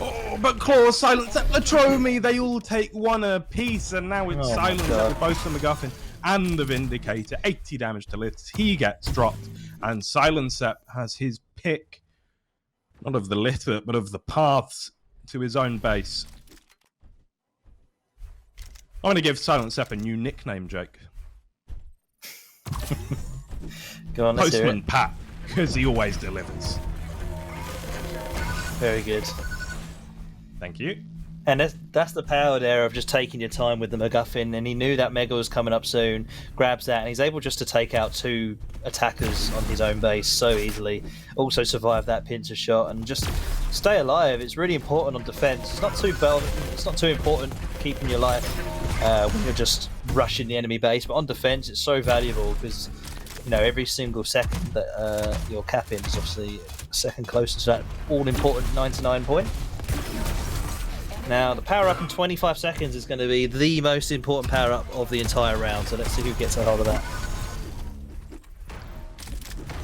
Oh, but Claw, Silent Sept, Latromi, they all take one apiece, and now it's Silent Sept with both the MacGuffin and the Vindicator. 80 damage to Liths, he gets dropped, and Silent Sept has his pick, not of the litter, but of the paths to his own base. I'm going to give Silent Sept a new nickname, Jake. Go on, let's hear Postman it. Pat, because he always delivers. Very good. Thank you. And that's the power there of just taking your time with the MacGuffin, and he knew that Mega was coming up soon, grabs that, and he's able just to take out 2 attackers on his own base so easily. Also survive that pincer shot and just stay alive. It's really important on defense. It's not too important keeping your life when you're just rushing the enemy base, but on defense it's so valuable because, you know, every single second that you're capping is obviously a second closer to that all-important 99 point. Now, the power-up in 25 seconds is going to be the most important power-up of the entire round, so let's see who gets a hold of that.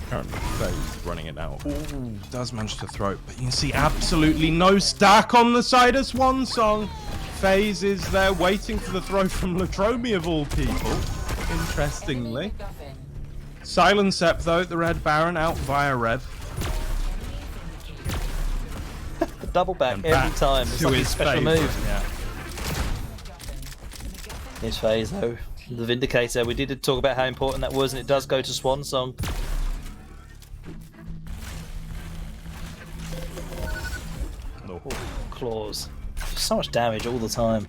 Currently, FaZe running it now. Ooh, does manage to throw it, but you can see absolutely no stack on the side of Swansong. FaZe is there waiting for the throw from Latromi of all people, interestingly. Silent Sept, though, the Red Baron out via red. The double back And every back time. It's to like a his special favourite, move. yeah. His phase, though. The Vindicator. We did talk about how important that was, and it does go to SWANSONG. No. Claws. So much damage all the time.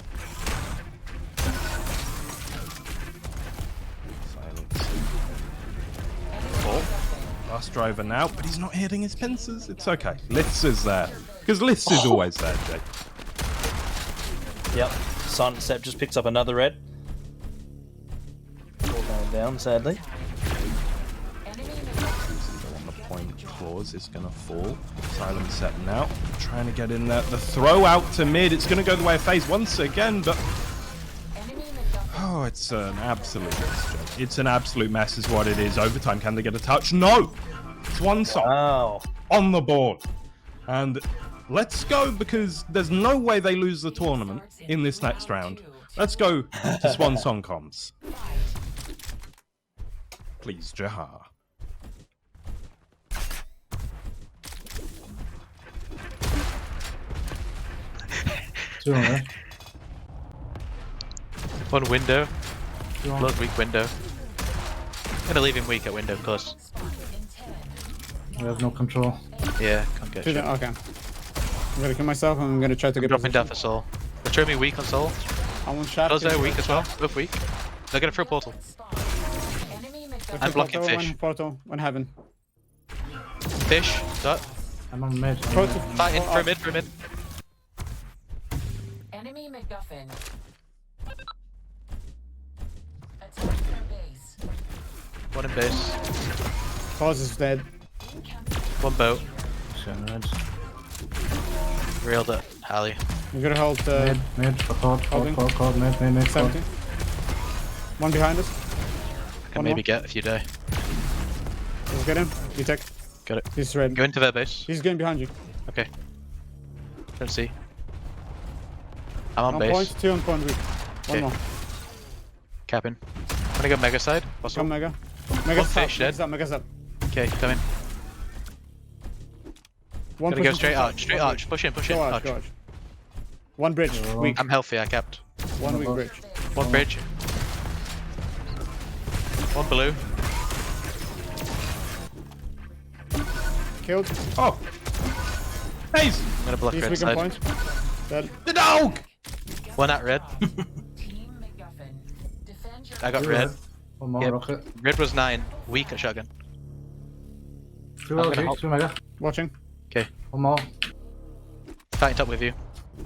Silence. Oh, last driver now, but he's not hitting his pincers. It's okay. Liths is there. Because Liths is always there, Jake. Yep. Silent Step just picks up another red. All going down, sadly. On the point, claws is going to fall. Silent Set now. Trying to get in there. The throw out to mid. It's going to go the way of FaZe once again, but... Oh, it's an absolute mess, Jake. It's an absolute mess is what it is. Overtime, can they get a touch? No! SWANSONG Wow. on the board. And let's go, because there's no way they lose the tournament in this next round. Let's go to SWANSONG comms. Please, Jahar. Two on there. One window. Two on. Blood weak window. Gonna leave him weak at window, of course. We have no control. Yeah, can't get shit. Okay. I'm gonna kill myself and I'm gonna try to get Dropping down position. for Soul. They're throwing me weak on Soul. I want shaft. Those are weak as well. Both weak. They're gonna throw portal. I'm blocking fish. One portal, one heaven. Fish. Dot. I'm on mid. Portal. Fighting for mid, for mid. Enemy MacGuffin. Attack their base. One in base. Pause is dead. One boat. Shooting red. Reeled it. Alley. I'm gonna hold Mid. Holding. Called. Mid. 70. One behind us. I can One maybe more. get if you die. Let's get him. You take. Got it. He's red. Go into their base. He's going behind you. Okay. Don't see. I'm on On base. point, 2 on point weak. One Okay. more. Capping. Wanna go mega side? Come Possible? Mega. Mega's One up. fish dead. Mega's up. Mega's up. Okay, coming. One Gonna go pushing straight from arch. Straight one arch. Push in, push in. Go Arch. arch, go arch. One bridge. Weak. I'm healthy, I capped. One weak bridge. One bridge. One blue. Killed. Oh! FaZe! I'm gonna block He's red weak on side. point. Dead. The dog! One at red. Team MacGuffin. Defend your I got Two red. One more Yep. rocket. Red was 9. Weak at shotgun. Two I'm gonna LG. help. Two mega. Watching. Okay. One more. Fighting top with you.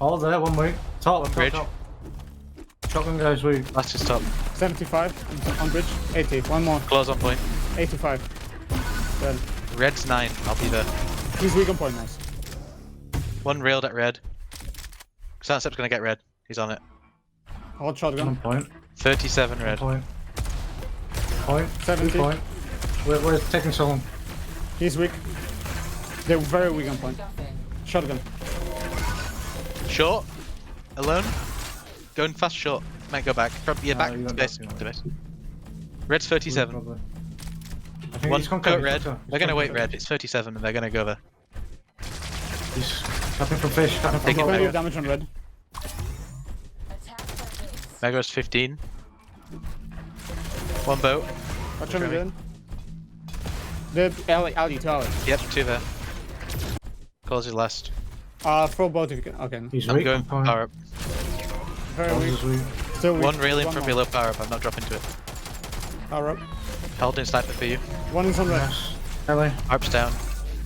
All there. One weak. Top. One bridge. Shotgun guys weak. Last is top. 75 on bridge. 80. One more. Close on point. 85. Dead. Red's 9. I'll be there. He's weak on point, nice. One railed at red. Sunstep's gonna get red. He's on it. Hold On shotgun. point. 37 red. Point. Point. 70. Point. We're taking someone. He's weak. They're very weak on point. MacGuffin. Shotgun. Short. Alone. Going fast short. Might go back. Probably, yeah, back. you got Base. back, To base. Red's 37. Probably. I think One he's go conquered. red. They're gonna wait red. It's 37 and they're gonna go there. He's capping from fish. Capping from Taking bottom. Plenty Mega. of damage on red. Attack their base. Mega's 15. One boat. Watch him Trimming. again. The alley, two alley. Yep, 2 there. Calls you last. Throw both if you can. Okay. He's I'm weak. going on point. power up. Very Balls weak. is weak. Still weak. One railing One from more. below power up. I'm not dropping to it. Power up. Holding sniper for you. One is on red. Yes. LA. Power up's down.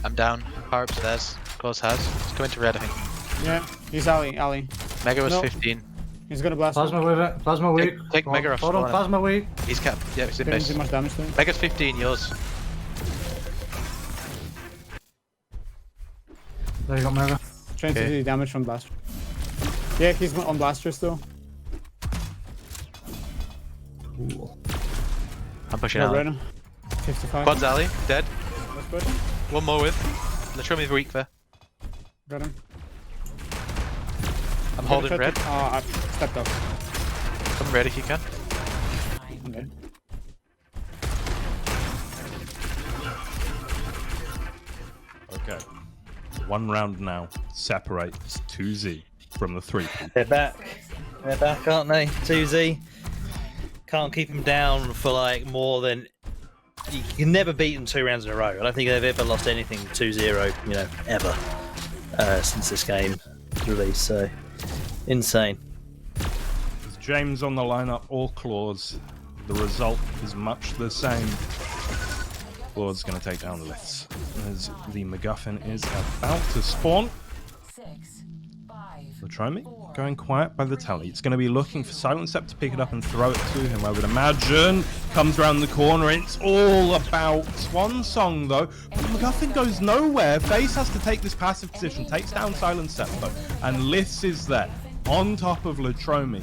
I'm down. Power up's theirs. Claws has. It's going to red, I think. Yeah. He's alley. Mega was No. 15. He's gonna blast. Plasma with it. Plasma weak. take Mega off Hold on. spawn. Plasma weak. He's capped. Yeah, he's in Didn't base. do much damage to him. Mega's 15, yours. There you go, Mega. Trying to Okay. do damage from blaster. Yeah, he's on blaster still. I'm pushing Yeah, out. red. 55. Quad's alley, dead. That's good. One more with. Let's show me the weak there. Got him. I'm holding red. I stepped up. Come red if you can. Okay. Okay. One round now separates 2Z from the 3. They're back. They're back, aren't they? 2Z. can't keep him down for like more than. You can never beat them 2 rounds in a row. I don't think they've ever lost anything 2-0, you know, ever since this game was released. So insane. With James on the lineup or Claws, the result is much the same. Claws going to take down Liths as the MacGuffin is about to spawn. 6, 5, Latromi going quiet by the tally. It's going to be looking for Silent Step to pick it up and throw it to him, I would imagine. Comes around the corner. It's all about SWANSONG, though. But MacGuffin goes nowhere. FaZe has to take this passive position. Takes down Silent Step, though. And Liths is there on top of Latromi.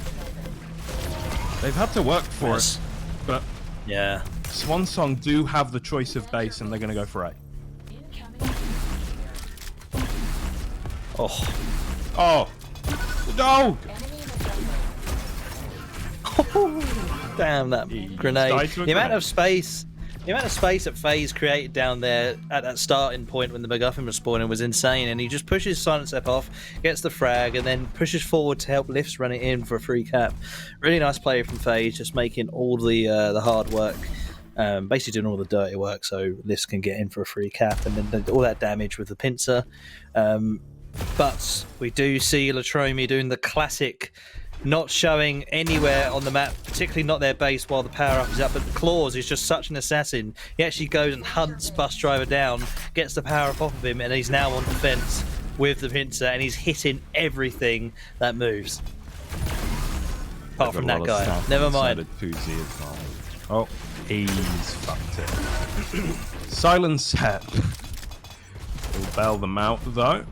They've had to work for it. But Yeah. SWANSONG do have the choice of base, and they're going to go for A. Oh. Oh! The dog! Damn that He grenade! died to a The amount grenade. of space, that FaZe created down there at that starting point when the MacGuffin was spawning was insane. And he just pushes Silent Step off, gets the frag, and then pushes forward to help Lifts run it in for a free cap. Really nice play from FaZe, just making all the hard work. Basically doing all the dirty work so Lifts can get in for a free cap, and then all that damage with the pincer. But we do see Latromi doing the classic, not showing anywhere on the map, particularly not their base while the power up is up. But Claws is just such an assassin. He actually goes and hunts Bus Driver down, gets the power up off of him, and he's now on defense with the pincer, and he's hitting everything that moves. Apart from that guy. Never mind. Oh, he's fucked it. Silent Step will bail them out, though.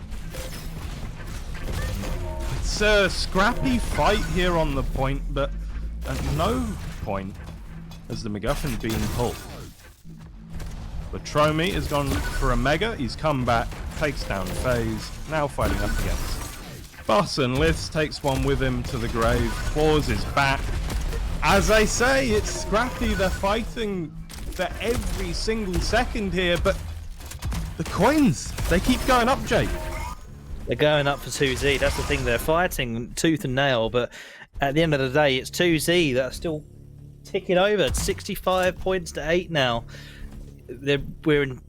It's a scrappy fight here on the point, but at no point has the MacGuffin been pulled. Latromi has gone for a mega. He's come back, takes down FaZe, now fighting up against Boss, and Liths takes one with him to the grave. Claws is back. As I say, it's scrappy. They're fighting for every single second here, but the coins, they keep going up, Jake. They're going up for 2Z. That's the thing. They're fighting tooth and nail, but at the end of the day, it's 2Z that are still ticking over. It's 65 points to 8 now. We're in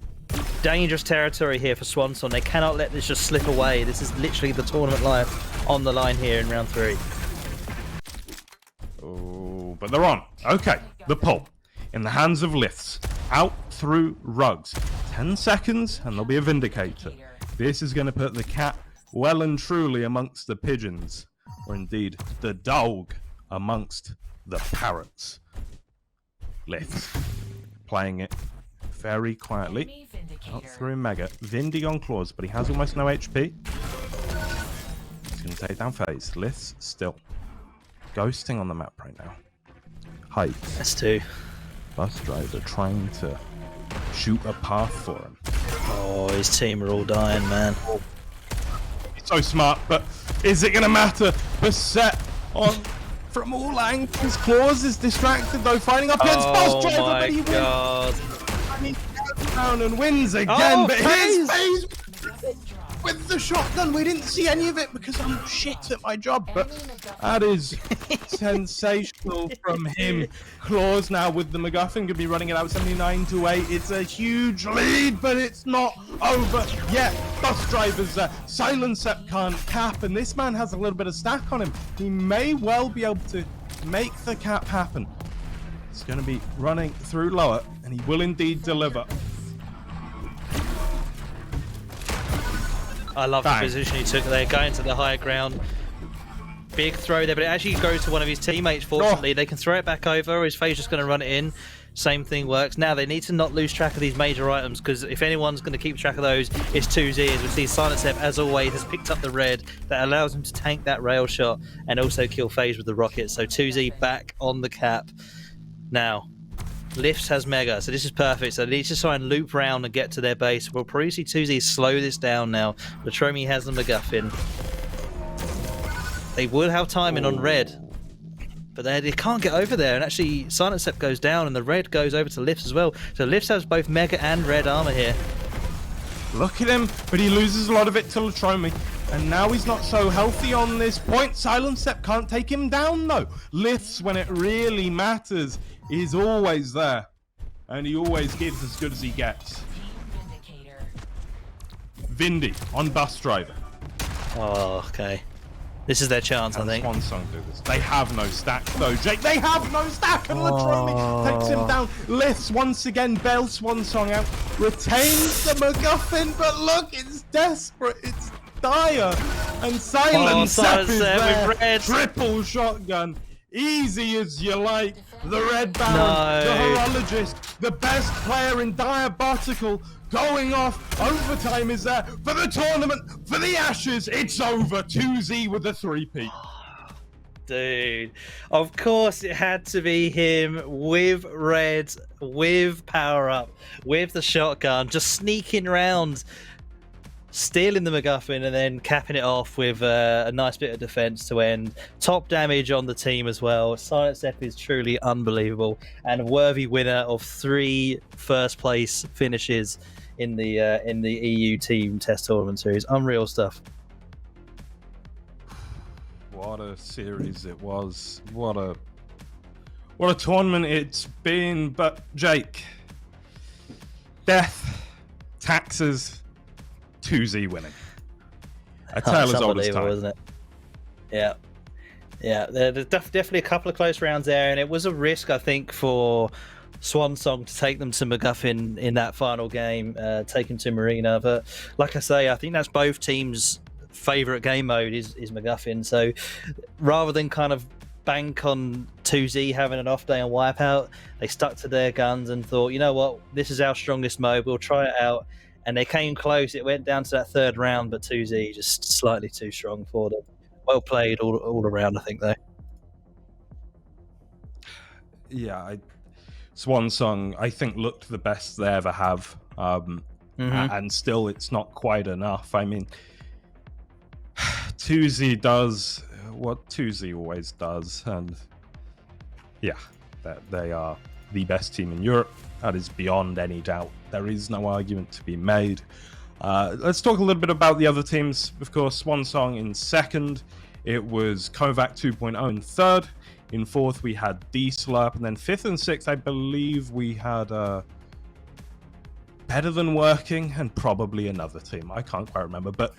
dangerous territory here for SWANSONG. They cannot let this just slip away. This is literally the tournament life on the line here in round 3. Oh, but they're on. Okay, the pull in the hands of Liths. Out through rugs. 10 seconds, and there'll be a Vindicator. This is going to put the cat well and truly amongst the pigeons, or indeed the dog amongst the parrots. Liths playing it very quietly. Out through Mega. Vindy on Claws, but he has almost no HP. He's going to take down FaZe. Liths still ghosting on the map right now. Height. That's 2. Bus Driver trying to shoot a path for him. Oh, his team are all dying, man. He's so smart, but is it going to matter? Beset on from all angles. Claws is distracted though, fighting up against Bus Driver, but he wins. And he goes down and wins again, but here's FaZe with the shotgun. We didn't see any of it because I'm shit at my job, but that is sensational from him. Claws now with the MacGuffin could be running it out 79 to 8. It's a huge lead, but it's not over yet. Bus Driver's there. Silent Step can't cap, and this man has a little bit of stack on him. He may well be able to make the cap happen. He's going to be running through lower, and he will indeed deliver. I love the position he took there, going to the higher ground. Big throw there, but it actually goes to one of his teammates, fortunately. They can throw it back over, or his FaZe just going to run it in. Same thing works. Now, they need to not lose track of these major items, because if anyone's going to keep track of those, it's 2Z. As we see, Silent Step, as always, has picked up the red. That allows him to tank that rail shot and also kill FaZe with the rocket. So 2Z back on the cap. Now, Lifts has Mega, so this is perfect. So they need to try and loop round and get to their base. We'll probably see 2Z slow this down now. Latromi has the MacGuffin. They will have timing on red, but they can't get over there. And actually, Silent Step goes down, and the red goes over to Lifts as well. So Lifts has both Mega and red armor here. Look at him, but he loses a lot of it to Latromi. And now he's not so healthy on this point. Silent Step can't take him down, though. Liths, when it really matters, is always there. And he always gives as good as he gets. Vindy on Bus Driver. Oh, okay. This is their chance, I think. SWANSONG do this. They have no stack, though, Jake. They have no stack, and Latromi takes him down. Liths once again bails SWANSONG out. Retains the MacGuffin, but look, it's desperate. It's dire. And Silent Step is there. With red. Triple shotgun. Easy as you like. The Red Baron, No. the Horologist, the best player in Diabolical, going off. Overtime is there for the tournament, for the Ashes. It's over. 2Z with the 3-peat. Dude, of course it had to be him with red, with power up, with the shotgun, just sneaking around, stealing the MacGuffin and then capping it off with a nice bit of defense to end. Top damage on the team as well. Silent Step is truly unbelievable and a worthy winner of 3 first place finishes in the EU team test tournament series. Unreal stuff. What a series it was. What a tournament it's been. But Jake, death, taxes, 2Z winning. A tale as old as time, isn't it? Yeah. Yeah, there's definitely a couple of close rounds there, and it was a risk, I think, for SWANSONG to take them to MacGuffin in that final game, take him to Marina. But like I say, I think that's both teams' favourite game mode is MacGuffin. So rather than kind of bank on 2Z having an off day on Wipeout, they stuck to their guns and thought, you know what, this is our strongest mode, we'll try it out. And they came close. It went down to that 3rd round, but 2Z just slightly too strong for them. Well played all around, I think, though. Yeah, SWANSONG, I think, looked the best they ever have. And still, it's not quite enough. I mean, 2Z does what 2Z always does. And yeah, they are the best team in Europe. That is beyond any doubt. There is no argument to be made. Let's talk a little bit about the other teams. Of course, SWANSONG in 2nd. It was Kovac 2.0 in 3rd. In 4th, we had D-Slurp. And then 5th and 6th, I believe we had Better Than Working and probably another team. I can't quite remember. But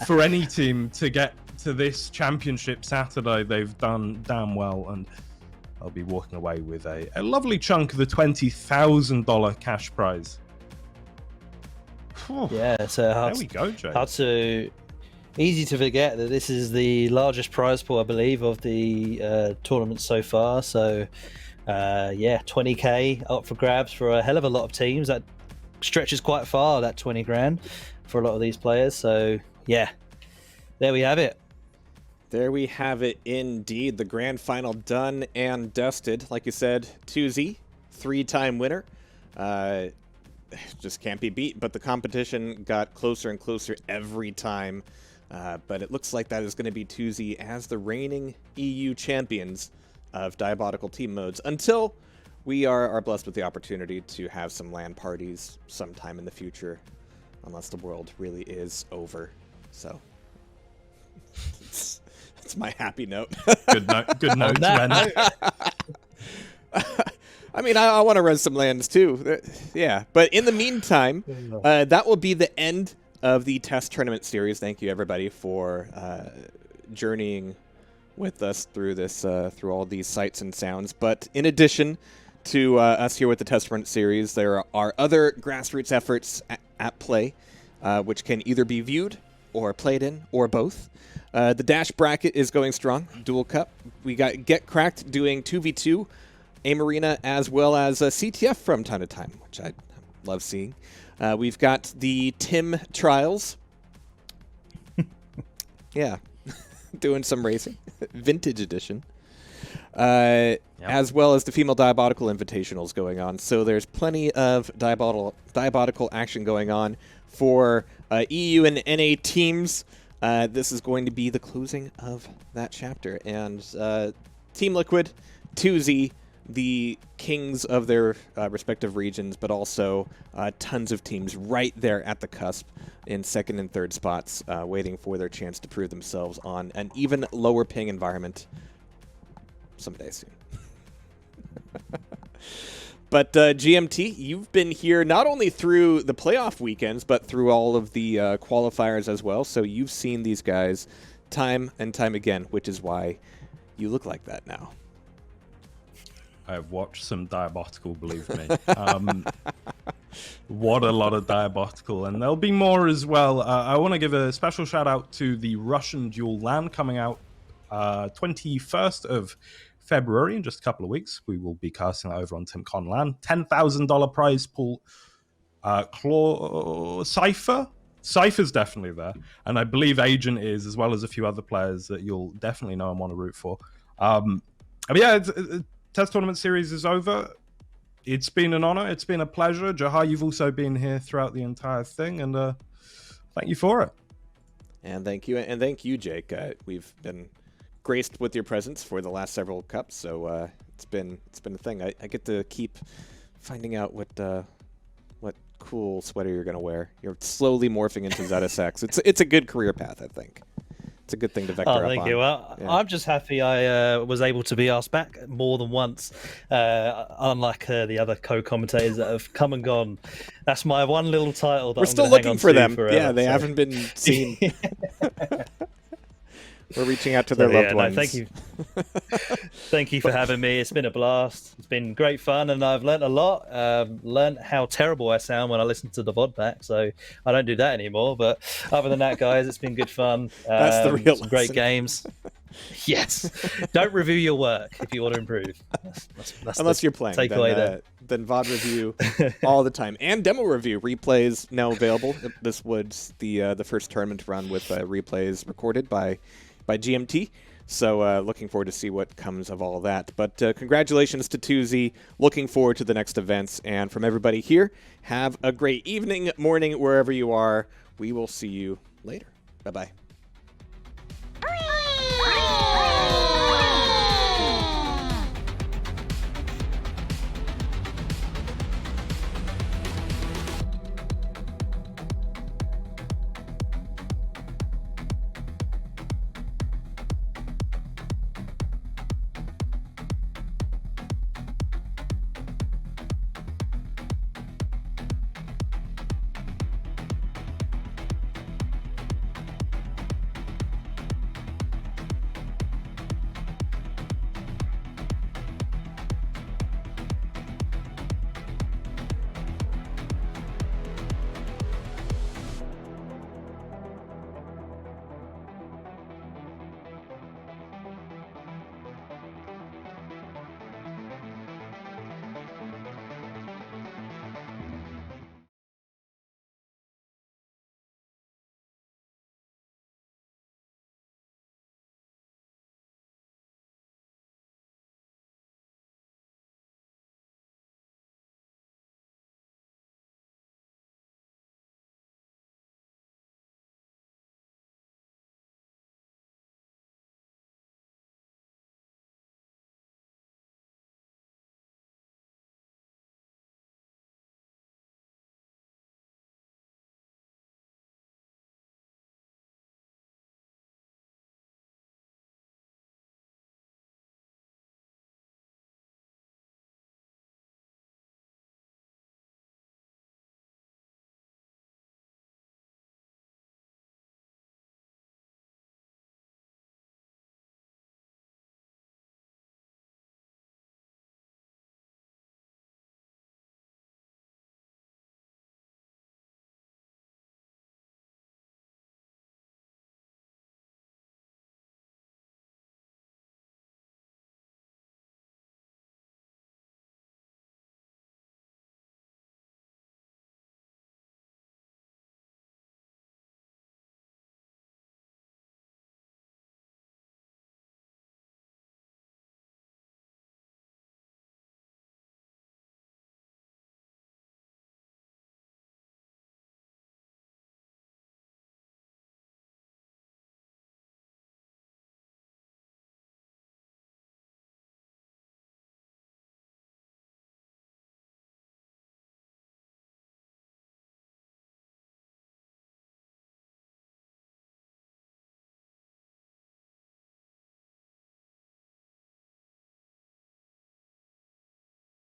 for any team to get to this championship Saturday, they've done damn well. And I'll be walking away with a lovely chunk of the $20,000 cash prize. Yeah, so there we go, Jay. Easy to forget that this is the largest prize pool, I believe, of the tournament so far. So, yeah, 20k up for grabs for a hell of a lot of teams. That stretches quite far, that 20 grand for a lot of these players. So, yeah, there we have it. There we have it indeed. The grand final done and dusted. Like you said, 2Z, 3-time winner. Just can't be beat, but the competition got closer and closer every time. But it looks like that is going to be 2Z as the reigning EU champions of Diabolical team modes until we are blessed with the opportunity to have some LAN parties sometime in the future, unless the world really is over. So that's my happy note. Good note to end. I mean, I want to run some lands too. Yeah, but in the meantime, that will be the end of the test tournament series. Thank you, everybody, for journeying with us through this, through all these sights and sounds. But in addition to us here with the test tournament series, there are other grassroots efforts at play, which can either be viewed or played in, or both. The Dash bracket is going strong. Dual Cup. We got Get Cracked doing 2v2. A-Marina, as well as CTF from time to time, which I love seeing. We've got the Tim Trials. Yeah, doing some racing. Vintage edition. As well as the Female Diabolical Invitationals going on. So there's plenty of Diabolical action going on for EU and NA teams. This is going to be the closing of that chapter. And Team Liquid, 2Z, the kings of their respective regions, but also tons of teams right there at the cusp in second and third spots, waiting for their chance to prove themselves on an even lower paying environment someday soon. But GMT, you've been here not only through the playoff weekends, but through all of the qualifiers as well. So you've seen these guys time and time again, which is why you look like that now. I've watched some Diabotical, believe me. What a lot of Diabotical, and there'll be more as well. I want to give a special shout out to the Russian Duel LAN coming out 21st of February, in just a couple of weeks. We will be casting that over on TimCon LAN. $10,000 prize pool. Cypher? Cypher's definitely there, and I believe Agent is, as well as a few other players that you'll definitely know and want to root for. But yeah, Test Tournament Series is over. It's been an honor. It's been a pleasure. Jahar, you've also been here throughout the entire thing, and thank you for it. And thank you, Jake. We've been graced with your presence for the last several cups, so it's been a thing. I get to keep finding out what cool sweater you're gonna wear. You're slowly morphing into ZSX. It's a good career path, I think. It's a good thing to vector up on. Thank you. Well, yeah. I'm just happy I was able to be asked back more than once, unlike the other co-commentators that have come and gone. That's my one little title that We're I'm still gonna hang looking on for to them. forever, Yeah, they so. haven't been seen. We're reaching out to their loved ones. No, thank you. Thank you for having me. It's been a blast. It's been great fun, and I've learnt a lot. Learnt how terrible I sound when I listen to the VOD back, so I don't do that anymore. But other than that, guys, it's been good fun. That's the real some great lesson. games. Yes. Don't review your work if you want to improve. That's Unless you're playing, takeaway then VOD review all the time, and demo review. Replays now available. This was the first tournament run with replays recorded by GMT. So looking forward to see what comes of all of that. But congratulations to 2Z. Looking forward to the next events. And from everybody here, have a great evening, morning, wherever you are. We will see you later. Bye-bye.